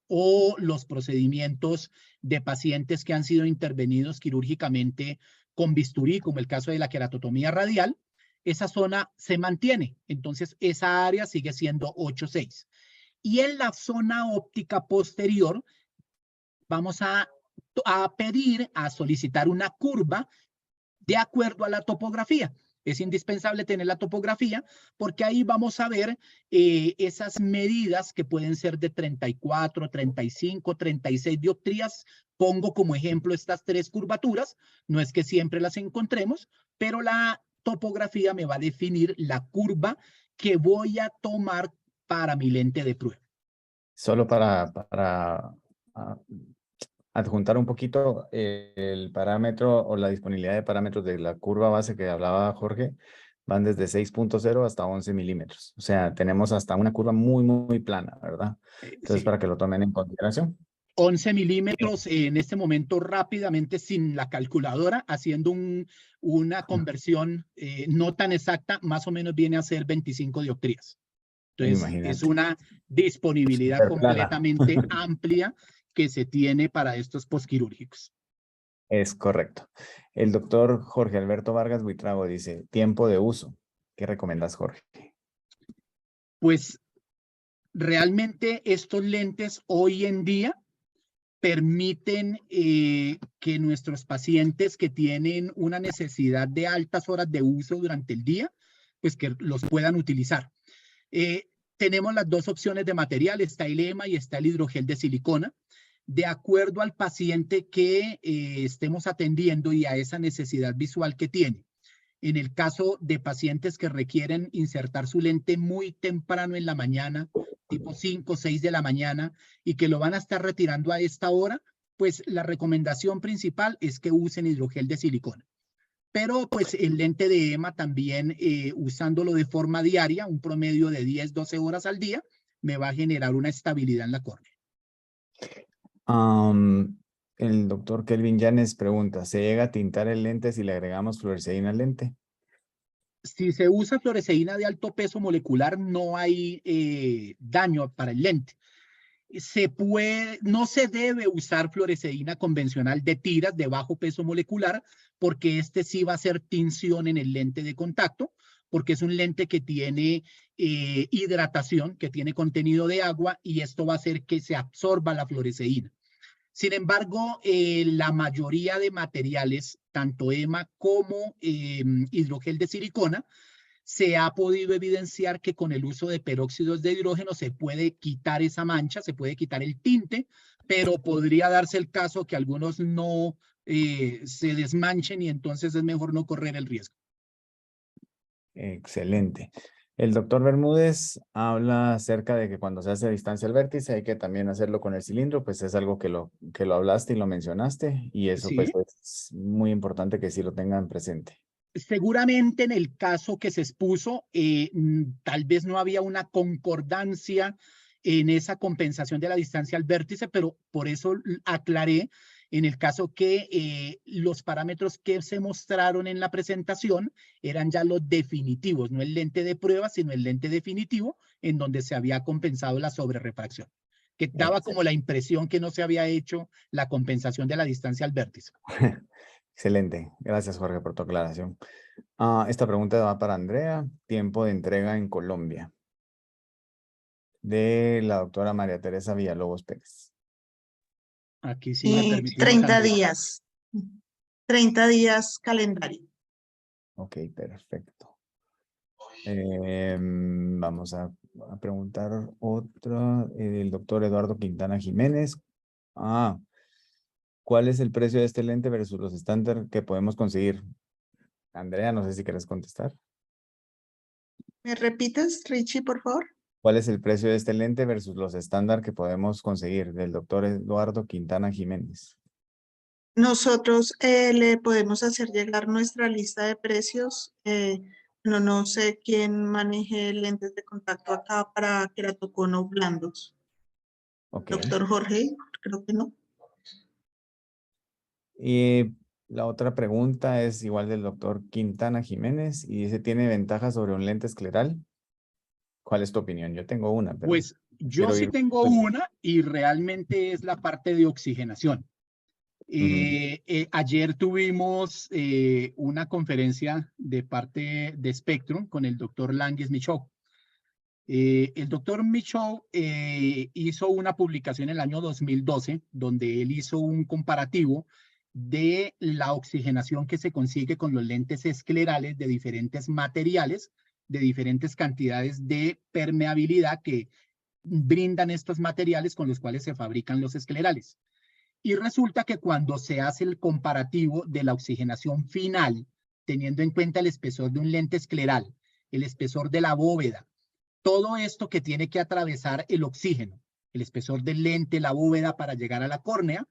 O los procedimientos de pacientes que han sido intervenidos quirúrgicamente con bisturí, como el caso de la queratotomía radial, esa zona se mantiene. Entonces, esa área sigue siendo 8.6. Y en la zona óptica posterior vamos a pedir, a solicitar una curva de acuerdo a la topografía. Es indispensable tener la topografía porque ahí vamos a ver esas medidas que pueden ser de 34, 35, 36 dioptrías. Pongo como ejemplo estas tres curvaturas. No es que siempre las encontremos, pero la topografía me va a definir la curva que voy a tomar para mi lente de prueba. Solo para adjuntar un poquito el parámetro o la disponibilidad de parámetros de la curva base que hablaba Jorge, van desde 6.0 hasta 11 milímetros. O sea, tenemos hasta una curva muy, muy plana, ¿verdad? Entonces, Sí. para que lo tomen en consideración. 11 milímetros en este momento rápidamente sin la calculadora, haciendo una conversión no tan exacta, más o menos viene a ser 25 dioptrías. Entonces, es Imagínate. una disponibilidad Super plana. completamente amplia que se tiene para estos postquirúrgicos. Es correcto. El doctor Jorge Alberto Vargas Buitrago dice, tiempo de uso. ¿Qué recomiendas, Jorge? Pues realmente estos lentes hoy en día permiten que nuestros pacientes que tienen una necesidad de altas horas de uso durante el día, pues que los puedan utilizar. Tenemos las dos opciones de material, está el EMA y está el hidrogel de silicona. de acuerdo al paciente que estemos atendiendo y a esa necesidad visual que tiene. En el caso de pacientes que requieren insertar su lente muy temprano en la mañana, tipo 5 o 6 de la mañana, y que lo van a estar retirando a esta hora, pues la recomendación principal es que usen hidrogel de silicona. Pero pues el lente de EMA también, usándolo de forma diaria, un promedio de 10, 12 horas al día, me va a generar una estabilidad en la córnea. El doctor Kelvin Llanes pregunta, ¿se llega a tintar el lente si le agregamos fluoresceína al lente? Si se usa fluoresceína de alto peso molecular, no hay daño para el lente. No se debe usar fluoresceína convencional de tiras de bajo peso molecular, porque este sí va a hacer tinción en el lente de contacto, porque es un lente que tiene hidratación, que tiene contenido de agua, y esto va a hacer que se absorba la fluoresceína. Sin embargo, la mayoría de materiales, tanto EMA como hidrogel de silicona, se ha podido evidenciar que con el uso de peróxidos de hidrógeno se puede quitar esa mancha, se puede quitar el tinte, pero podría darse el caso que algunos no se desmanchen y entonces es mejor no correr el riesgo. Excelente. El doctor Bermúdez habla acerca de que cuando se hace a distancia al vértice hay que también hacerlo con el cilindro, pues es algo que lo hablaste y lo mencionaste, y eso pues Sí. es muy importante que sí lo tengan presente. Seguramente en el caso que se expuso, tal vez no había una concordancia en esa compensación de la distancia al vértice, pero por eso aclaré en el caso que los parámetros que se mostraron en la presentación eran ya los definitivos, no el lente de prueba, sino el lente definitivo, en donde se había compensado la sobrerefracción, que daba como la impresión que no se había hecho la compensación de la distancia al vértice. Excelente. Gracias, Jorge, por tu aclaración. Esta pregunta va para Andrea. Tiempo de entrega en Colombia. De la doctora María Teresa Villalobos Pérez. Aquí sí me permitimos 30 Andrea. días. 30 días calendario. Ok, perfecto. Vamos a preguntar otra. El doctor Eduardo Quintana Jiménez. ¿Cuál es el precio de este lente versus los estándar que podemos conseguir? Andrea, no sé si quieres contestar. ¿Me repites, Richie, por favor? ¿Cuál es el precio de este lente versus los estándar que podemos conseguir? Del doctor Eduardo Quintana Jiménez. Nosotros le podemos hacer llegar nuestra lista de precios. No sé quién maneje lentes de contacto acá para queratoconos blandos. Ok. Doctor Jorge, creo que no. Y la otra pregunta es igual del doctor Quintana Jiménez y dice, ¿tiene ventaja sobre un lente escleral? ¿Cuál es tu opinión? Yo tengo una, pero Pues yo quiero sí ir. tengo una y realmente es la parte de oxigenación. Ayer tuvimos una conferencia de parte de Spectrum con el doctor Langes Michaud. El doctor Michaud hizo una publicación en el año 2012 donde él hizo un comparativo de la oxigenación que se consigue con los lentes esclerales de diferentes materiales, de diferentes cantidades de permeabilidad que brindan estos materiales con los cuales se fabrican los esclerales. Y resulta que cuando se hace el comparativo de la oxigenación final, teniendo en cuenta el espesor de un lente escleral, el espesor de la bóveda, todo esto que tiene que atravesar el oxígeno, el espesor del lente, la bóveda para llegar a la córnea,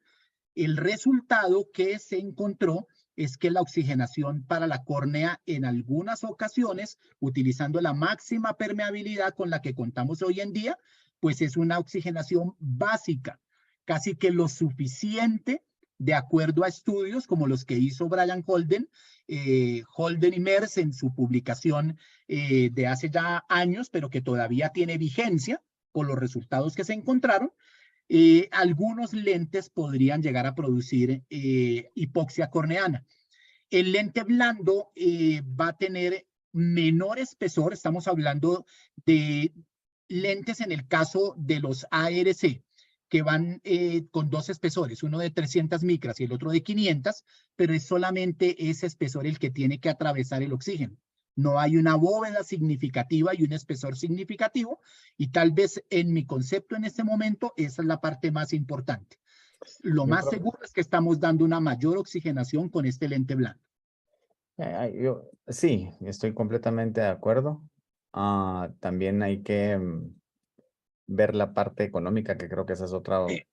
el resultado que se encontró es que la oxigenación para la córnea en algunas ocasiones, utilizando la máxima permeabilidad con la que contamos hoy en día, pues es una oxigenación básica, casi que lo suficiente de acuerdo a estudios como los que hizo Brian Holden, Holden y Merz en su publicación de hace ya años, pero que todavía tiene vigencia por los resultados que se encontraron. Algunos lentes podrían llegar a producir hipoxia corneana. El lente blando va a tener menor espesor, estamos hablando de lentes en el caso de los ARC, que van con dos espesores, uno de 300 micras y el otro de 500, pero es solamente ese espesor el que tiene que atravesar el oxígeno. No hay una bóveda significativa y un espesor significativo, y tal vez en mi concepto en este momento esa es la parte más importante. Lo Yo más creo, seguro es que estamos dando una mayor oxigenación con este lente blando. sí, estoy completamente de acuerdo. También hay que ver la parte económica, que creo que Eh,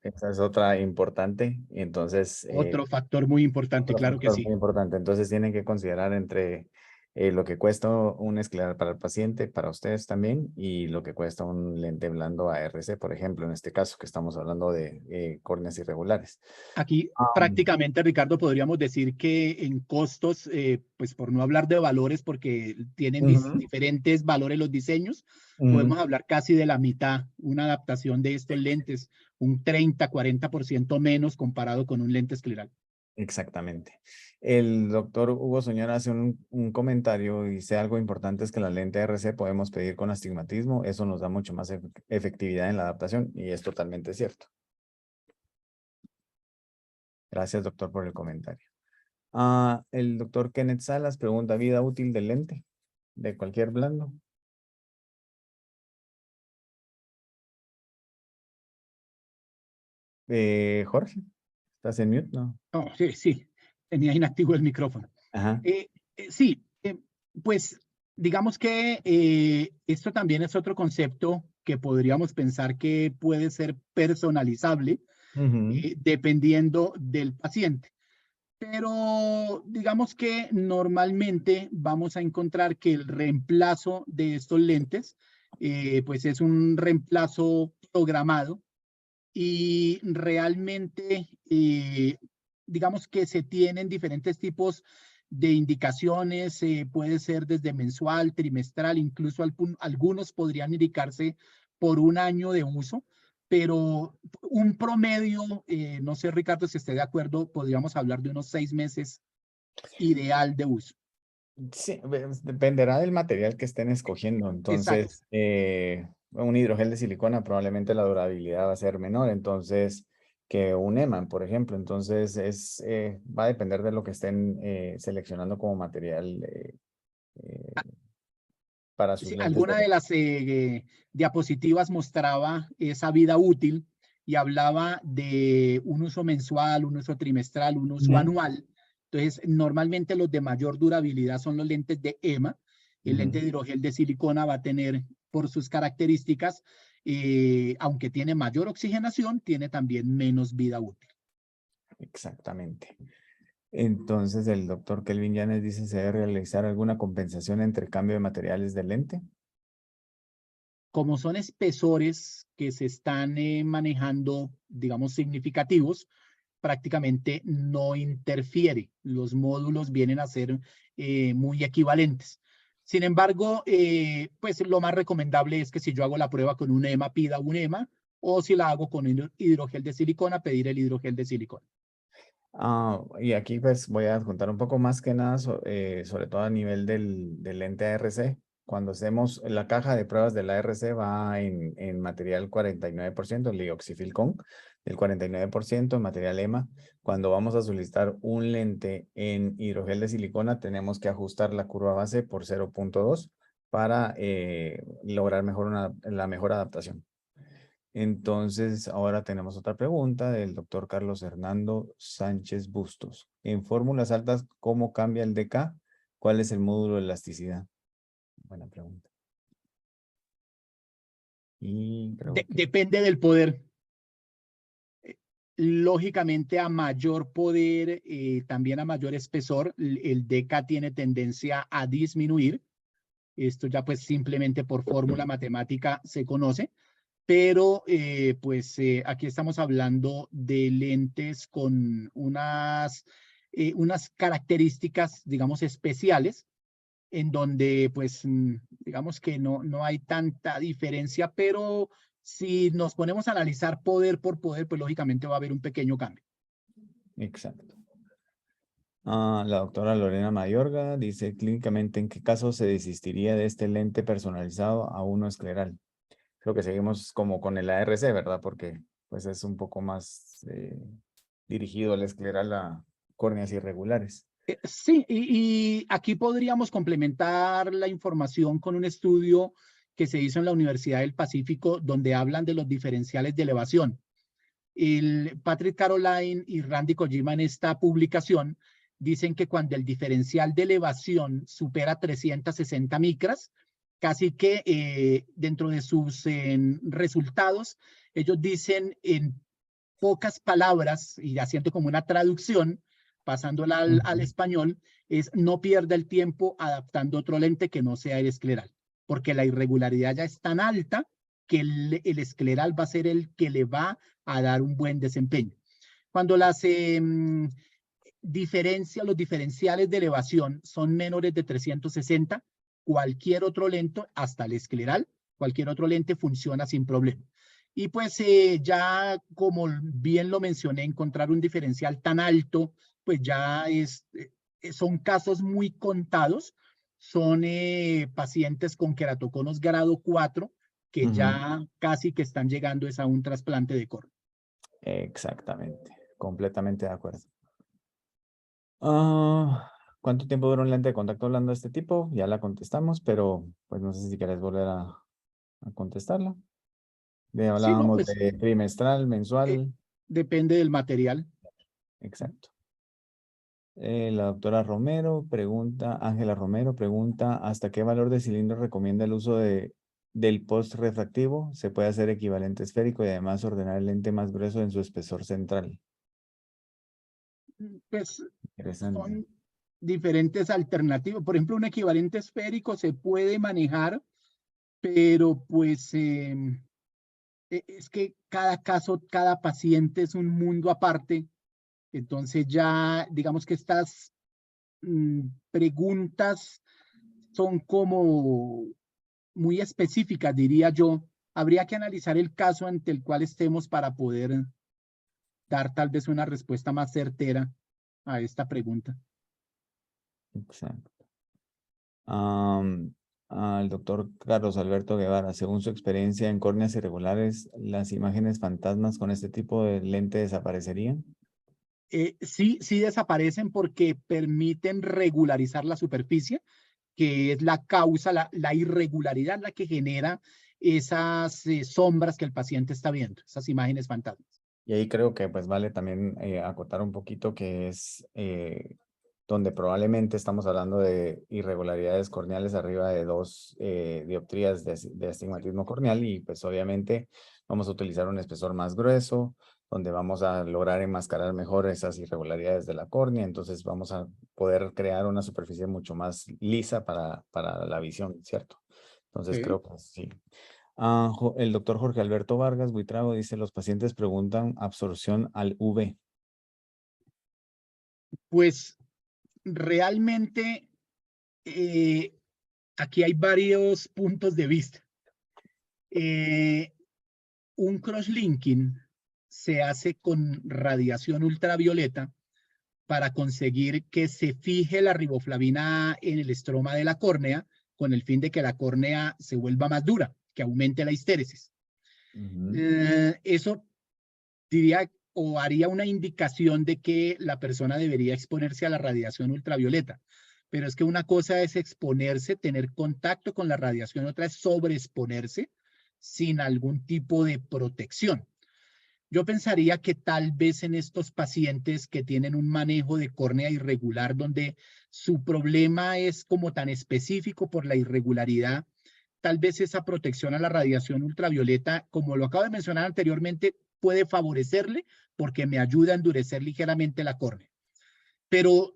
esa es otra importante. Y entonces, Otro factor muy importante, otro claro que factor sí. muy importante. Entonces tienen que considerar entre lo que cuesta un escleral para el paciente, para ustedes también, y lo que cuesta un lente blando ARC, por ejemplo, en este caso que estamos hablando de córneas irregulares. Aquí Am, prácticamente, Ricardo, podríamos decir que en costos, pues por no hablar de valores, porque tienen Ujú, diferentes valores los diseños, ujú. podemos hablar casi de la mitad, una adaptación de estos lentes, un 30-40% menos comparado con un lente escleral. Exactamente. El doctor Hugo Soñora hace un comentario y dice algo importante es que la lente RC podemos pedir con astigmatismo, eso nos da mucho más efectividad en la adaptación y es totalmente cierto. Gracias, doctor, por el comentario. El doctor Kenneth Salas pregunta, ¿vida útil del lente? De cualquier blando. Jorge, ¿estás en mute? No. Oh, sí, sí, tenía inactivo el micrófono. Ajá. Sí, pues digamos que esto también es otro concepto que podríamos pensar que puede ser personalizable Ujú, dependiendo del paciente. Pero digamos que normalmente vamos a encontrar que el reemplazo de estos lentes, pues es un reemplazo programado y realmente, digamos que se tienen diferentes tipos de indicaciones, puede ser desde mensual, trimestral, incluso algunos podrían indicarse por un año de uso, pero un promedio, no sé, Ricardo, si esté de acuerdo, podríamos hablar de unos 6 meses ideal de uso. sí, dependerá del material que estén escogiendo. Exacto. Entonces, un hidrogel de silicona probablemente la durabilidad va a ser menor, entonces, que un EMAN, por ejemplo. Entonces, va a depender de lo que estén seleccionando como material eh, para sus Sí, lentes de alguna de refracción. las diapositivas mostraba esa vida útil y hablaba de un uso mensual, un uso trimestral, un uso Ujú, anual. Entonces, normalmente los de mayor durabilidad son los lentes de EMA. El lente ujú, de hidrogel de silicona va a tener, por sus características, aunque tiene mayor oxigenación, tiene también menos vida útil. exactamente. Entonces, el doctor Kelvin Yanes dice, ¿se debe realizar alguna compensación entre cambio de materiales del lente? Como son espesores que se están manejando, digamos, significativos, prácticamente no interfiere. Los módulos vienen a ser muy equivalentes. Sin embargo, pues lo más recomendable es que si yo hago la prueba con un EMA, pida un EMA, o si la hago con hidrogel de silicona, pedir el hidrogel de silicona. Y aquí pues voy a adjuntar un poco más que nada, sobre todo a nivel del lente ARC. Cuando hacemos la caja de pruebas del ARC va en material 49%, el dioxifilcón, del 49% en material EMA. Cuando vamos a solicitar un lente en hidrogel de silicona, tenemos que ajustar la curva base por 0.2 para lograr la mejor adaptación. Entonces, ahora tenemos otra pregunta del doctor Carlos Hernando Sánchez Bustos. En fórmulas altas, ¿cómo cambia el DK? ¿Cuál es el módulo de elasticidad? Buena pregunta. Y creo que... Depende del poder. Lógicamente, a mayor poder, también a mayor espesor, el DK tiene tendencia a disminuir. Esto ya pues simplemente por fórmula matemática se conoce, pero pues aquí estamos hablando de lentes con unas características, digamos, especiales, en donde pues digamos que no hay tanta diferencia, pero si nos ponemos a analizar poder por poder, pues lógicamente va a haber un pequeño cambio. Exacto. La doctora Lorena Mayorga dice, clínicamente, ¿en qué caso se desistiría de este lente personalizado a uno escleral? Creo que seguimos como con el ARC, ¿verdad? Porque pues es un poco más dirigido al escleral a córneas irregulares. Sí, y aquí podríamos complementar la información con un estudio que se hizo en la Universidad del Pacífico, donde hablan de los diferenciales de elevación. El Patrick Caroline y Randy Kojima en esta publicación dicen que cuando el diferencial de elevación supera 360 micras, casi que dentro de sus resultados, ellos dicen en pocas palabras y haciendo como una traducción, pasándola al español, es no pierda el tiempo adaptando otro lente que no sea el escleral, porque la irregularidad ya es tan alta que el escleral va a ser el que le va a dar un buen desempeño. Cuando los diferenciales de elevación son menores de 360, cualquier otro lente, hasta el escleral, cualquier otro lente funciona sin problema. Y pues ya como bien lo mencioné, encontrar un diferencial tan alto, pues ya son casos muy contados. Son pacientes con queratoconos grado 4 que ya casi que están llegando a un trasplante de córnea. Exactamente, completamente de acuerdo. ¿Cuánto tiempo dura un lente de contacto hablando de este tipo? Ya la contestamos, pero pues no sé si querés volver a contestarla. Sí, no, Hablábamos pues de trimestral, mensual. depende del material. Exacto. La doctora Romero pregunta, Ángela Romero pregunta, ¿hasta qué valor de cilindro recomienda el uso del post refractivo? Se puede hacer equivalente esférico y además ordenar el lente más grueso en su espesor central. Pues Interesante. son diferentes alternativas. Por ejemplo, un equivalente esférico se puede manejar, pero pues es que cada caso, cada paciente es un mundo aparte. Entonces ya digamos que estas preguntas son como muy específicas, diría yo. Habría que analizar el caso ante el cual estemos para poder dar tal vez una respuesta más certera a esta pregunta. Exacto. Al doctor Carlos Alberto Guevara, según su experiencia en córneas irregulares, ¿las imágenes fantasmas con este tipo de lente desaparecerían? Sí desaparecen porque permiten regularizar la superficie, que es la causa, la irregularidad la que genera esas sombras que el paciente está viendo, esas imágenes fantasmas. Y ahí creo que pues vale también acotar un poquito que es donde probablemente estamos hablando de irregularidades corneales arriba de 2 dioptrías de astigmatismo corneal y pues obviamente vamos a utilizar un espesor más grueso, donde vamos a lograr enmascarar mejor esas irregularidades de la córnea, entonces vamos a poder crear una superficie mucho más lisa para la visión, ¿cierto? Entonces creo que sí. El doctor Jorge Alberto Vargas Buitrago dice, los pacientes preguntan absorción al UV. Pues realmente aquí hay varios puntos de vista. Un crosslinking se hace con radiación ultravioleta para conseguir que se fije la riboflavina en el estroma de la córnea con el fin de que la córnea se vuelva más dura, que aumente la histéresis. Eso diría o haría una indicación de que la persona debería exponerse a la radiación ultravioleta. Pero es que una cosa es exponerse, tener contacto con la radiación, otra es sobreexponerse sin algún tipo de protección. Yo pensaría que tal vez en estos pacientes que tienen un manejo de córnea irregular, donde su problema es como tan específico por la irregularidad, tal vez esa protección a la radiación ultravioleta, como lo acabo de mencionar anteriormente, puede favorecerle porque me ayuda a endurecer ligeramente la córnea. Pero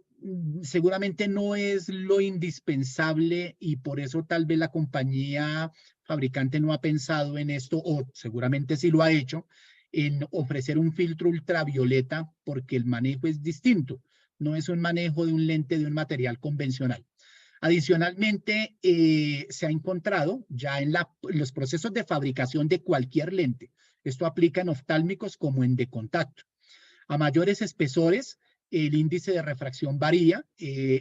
seguramente no es lo indispensable y por eso tal vez la compañía fabricante no ha pensado en esto, o seguramente sí lo ha hecho, en ofrecer un filtro ultravioleta porque el manejo es distinto. No es un manejo de un lente de un material convencional. Adicionalmente, se ha encontrado ya en los procesos de fabricación de cualquier lente, esto aplica en oftálmicos como en de contacto. A mayores espesores, el índice de refracción varía,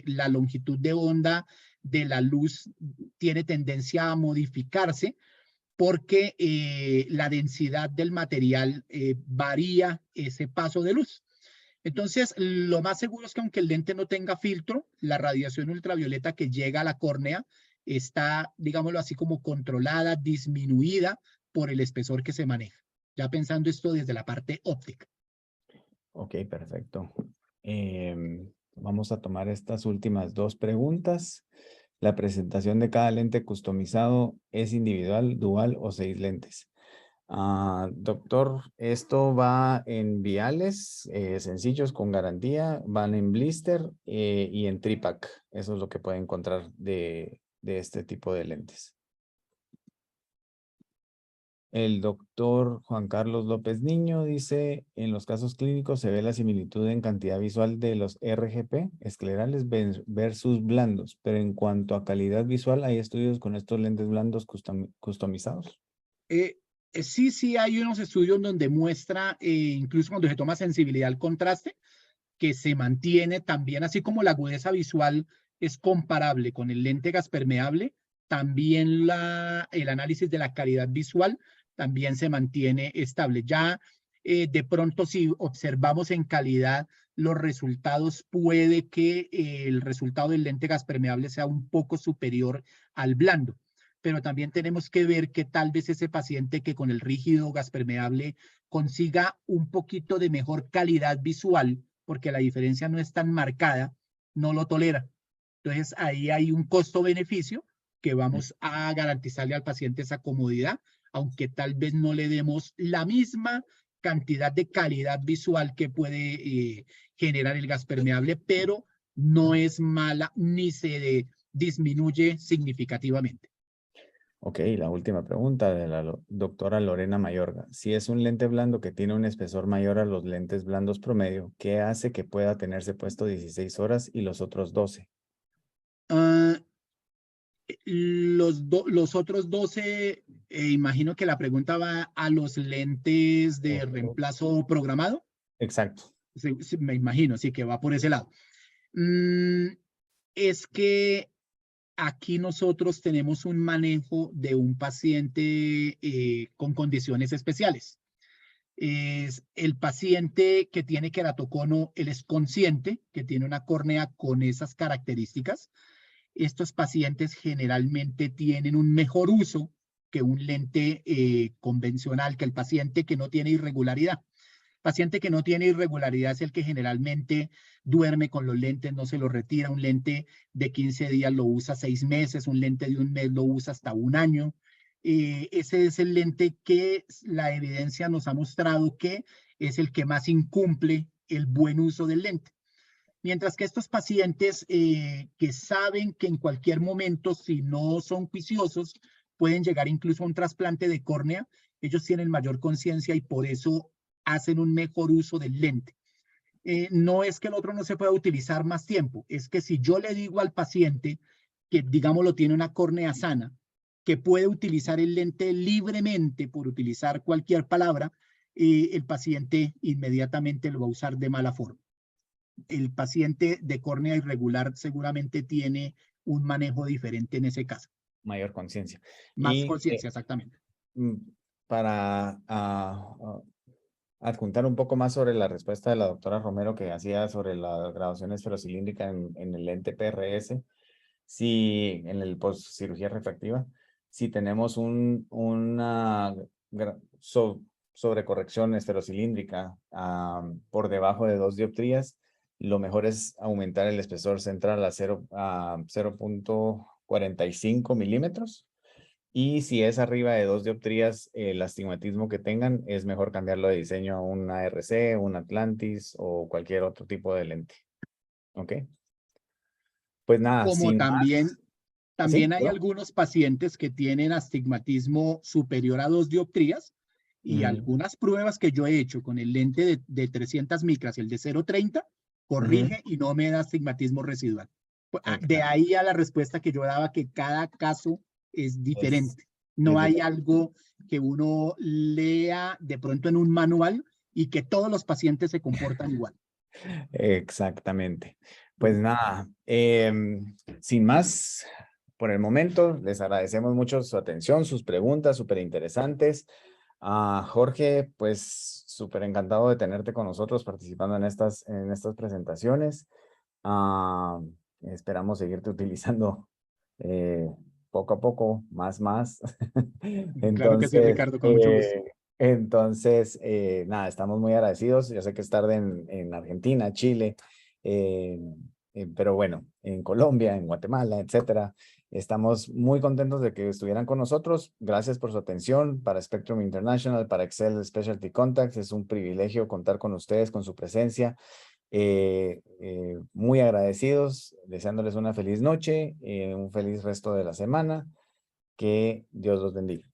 la longitud de onda de la luz tiene tendencia a modificarse porque la densidad del material varía ese paso de luz. Entonces, lo más seguro es que aunque el lente no tenga filtro, la radiación ultravioleta que llega a la córnea está, digámoslo así, como controlada, disminuida por el espesor que se maneja. ya pensando esto desde la parte óptica. Ok, perfecto. Vamos a tomar estas últimas dos preguntas. ¿La presentación de cada lente customizado es individual, dual o 6 lentes? Doctor, esto va en viales sencillos con garantía, van en blister y en tripack. Eso es lo que puede encontrar de este tipo de lentes. El doctor Juan Carlos López Niño dice, en los casos clínicos se ve la similitud en cantidad visual de los RGP esclerales versus blandos, pero en cuanto a calidad visual, ¿hay estudios con estos lentes blandos customizados? Sí hay unos estudios donde muestra, incluso cuando se toma sensibilidad al contraste, que se mantiene también, así como la agudeza visual es comparable con el lente gas permeable, también el análisis de la calidad visual también se mantiene estable. Ya de pronto si observamos en calidad los resultados, puede que el resultado del lente gas permeable sea un poco superior al blando, pero también tenemos que ver que tal vez ese paciente que con el rígido gas permeable consiga un poquito de mejor calidad visual, porque la diferencia no es tan marcada, no lo tolera. Entonces ahí hay un costo-beneficio que vamos a garantizarle al paciente esa comodidad, aunque tal vez no le demos la misma cantidad de calidad visual que puede generar el gas permeable, pero no es mala ni se disminuye significativamente. Ok, la última pregunta de la doctora Lorena Mayorga. Si es un lente blando que tiene un espesor mayor a los lentes blandos promedio, ¿qué hace que pueda tenerse puesto 16 horas y los otros 12? Los otros 12, imagino que la pregunta va a los lentes de reemplazo programado. Exacto. Sí, me imagino, sí, que va por ese lado. Es que aquí nosotros tenemos un manejo de un paciente con condiciones especiales. Es el paciente que tiene queratocono, él es consciente que tiene una córnea con esas características. Estos pacientes generalmente tienen un mejor uso que un lente convencional, que el paciente que no tiene irregularidad. Paciente que no tiene irregularidad es el que generalmente duerme con los lentes, no se los retira. Un lente de 15 días lo usa 6 meses, un lente de un mes lo usa hasta un año. Ese es el lente que la evidencia nos ha mostrado que es el que más incumple el buen uso del lente. Mientras que estos pacientes que saben que en cualquier momento, si no son juiciosos, pueden llegar incluso a un trasplante de córnea, ellos tienen mayor conciencia y por eso hacen un mejor uso del lente. No es que el otro no se pueda utilizar más tiempo, es que si yo le digo al paciente que, digamos, lo tiene una córnea sana, que puede utilizar el lente libremente por utilizar cualquier palabra, el paciente inmediatamente lo va a usar de mala forma. El paciente de córnea irregular seguramente tiene un manejo diferente en ese caso. Mayor conciencia. Más conciencia, exactamente. Para adjuntar un poco más sobre la respuesta de la doctora Romero que hacía sobre la graduación esferocilíndrica en el lente PRS, si en el postcirugía refractiva, si tenemos una sobrecorrección esferocilíndrica por debajo de 2 dioptrías, lo mejor es aumentar el espesor central a 0.45 milímetros. Y si es arriba de 2 dioptrías, el astigmatismo que tengan, es mejor cambiarlo de diseño a un ARC, un Atlantis o cualquier otro tipo de lente. ¿Ok? Pues nada, Como sin también, más. también ¿Sí? hay algunos pacientes que tienen astigmatismo superior a 2 dioptrías y algunas pruebas que yo he hecho con el lente de 300 micras, el de 0.30, corrige y no me da astigmatismo residual. De ahí a la respuesta que yo daba que cada caso es diferente. No hay algo que uno lea de pronto en un manual y que todos los pacientes se comportan igual. Exactamente. Pues nada, sin más, por el momento, les agradecemos mucho su atención, sus preguntas súper interesantes. Jorge, pues súper encantado de tenerte con nosotros participando en estas presentaciones. Esperamos seguirte utilizando poco a poco, más. Claro que sí, Entonces, Ricardo, con mucho gusto. Entonces, nada, estamos muy agradecidos. Yo sé que es tarde en Argentina, Chile, pero bueno, en Colombia, en Guatemala, etcétera. Estamos muy contentos de que estuvieran con nosotros. Gracias por su atención. Para Spectrum International, para Excel Specialty Contacts, es un privilegio contar con ustedes, con su presencia. Muy agradecidos, deseándoles una feliz noche, un feliz resto de la semana. Que Dios los bendiga.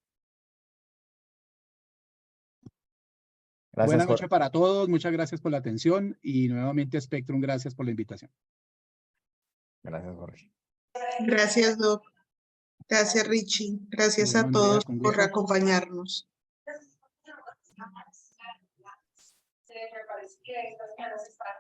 Gracias, Buenas Jorge. noches para todos, muchas gracias por la atención y nuevamente Spectrum, gracias por la invitación. Gracias, Jorge. Gracias, Doc. Gracias, Richie. Gracias Bueno, a Andrea, todos con por gusto. acompañarnos. Me parece que estas ganas están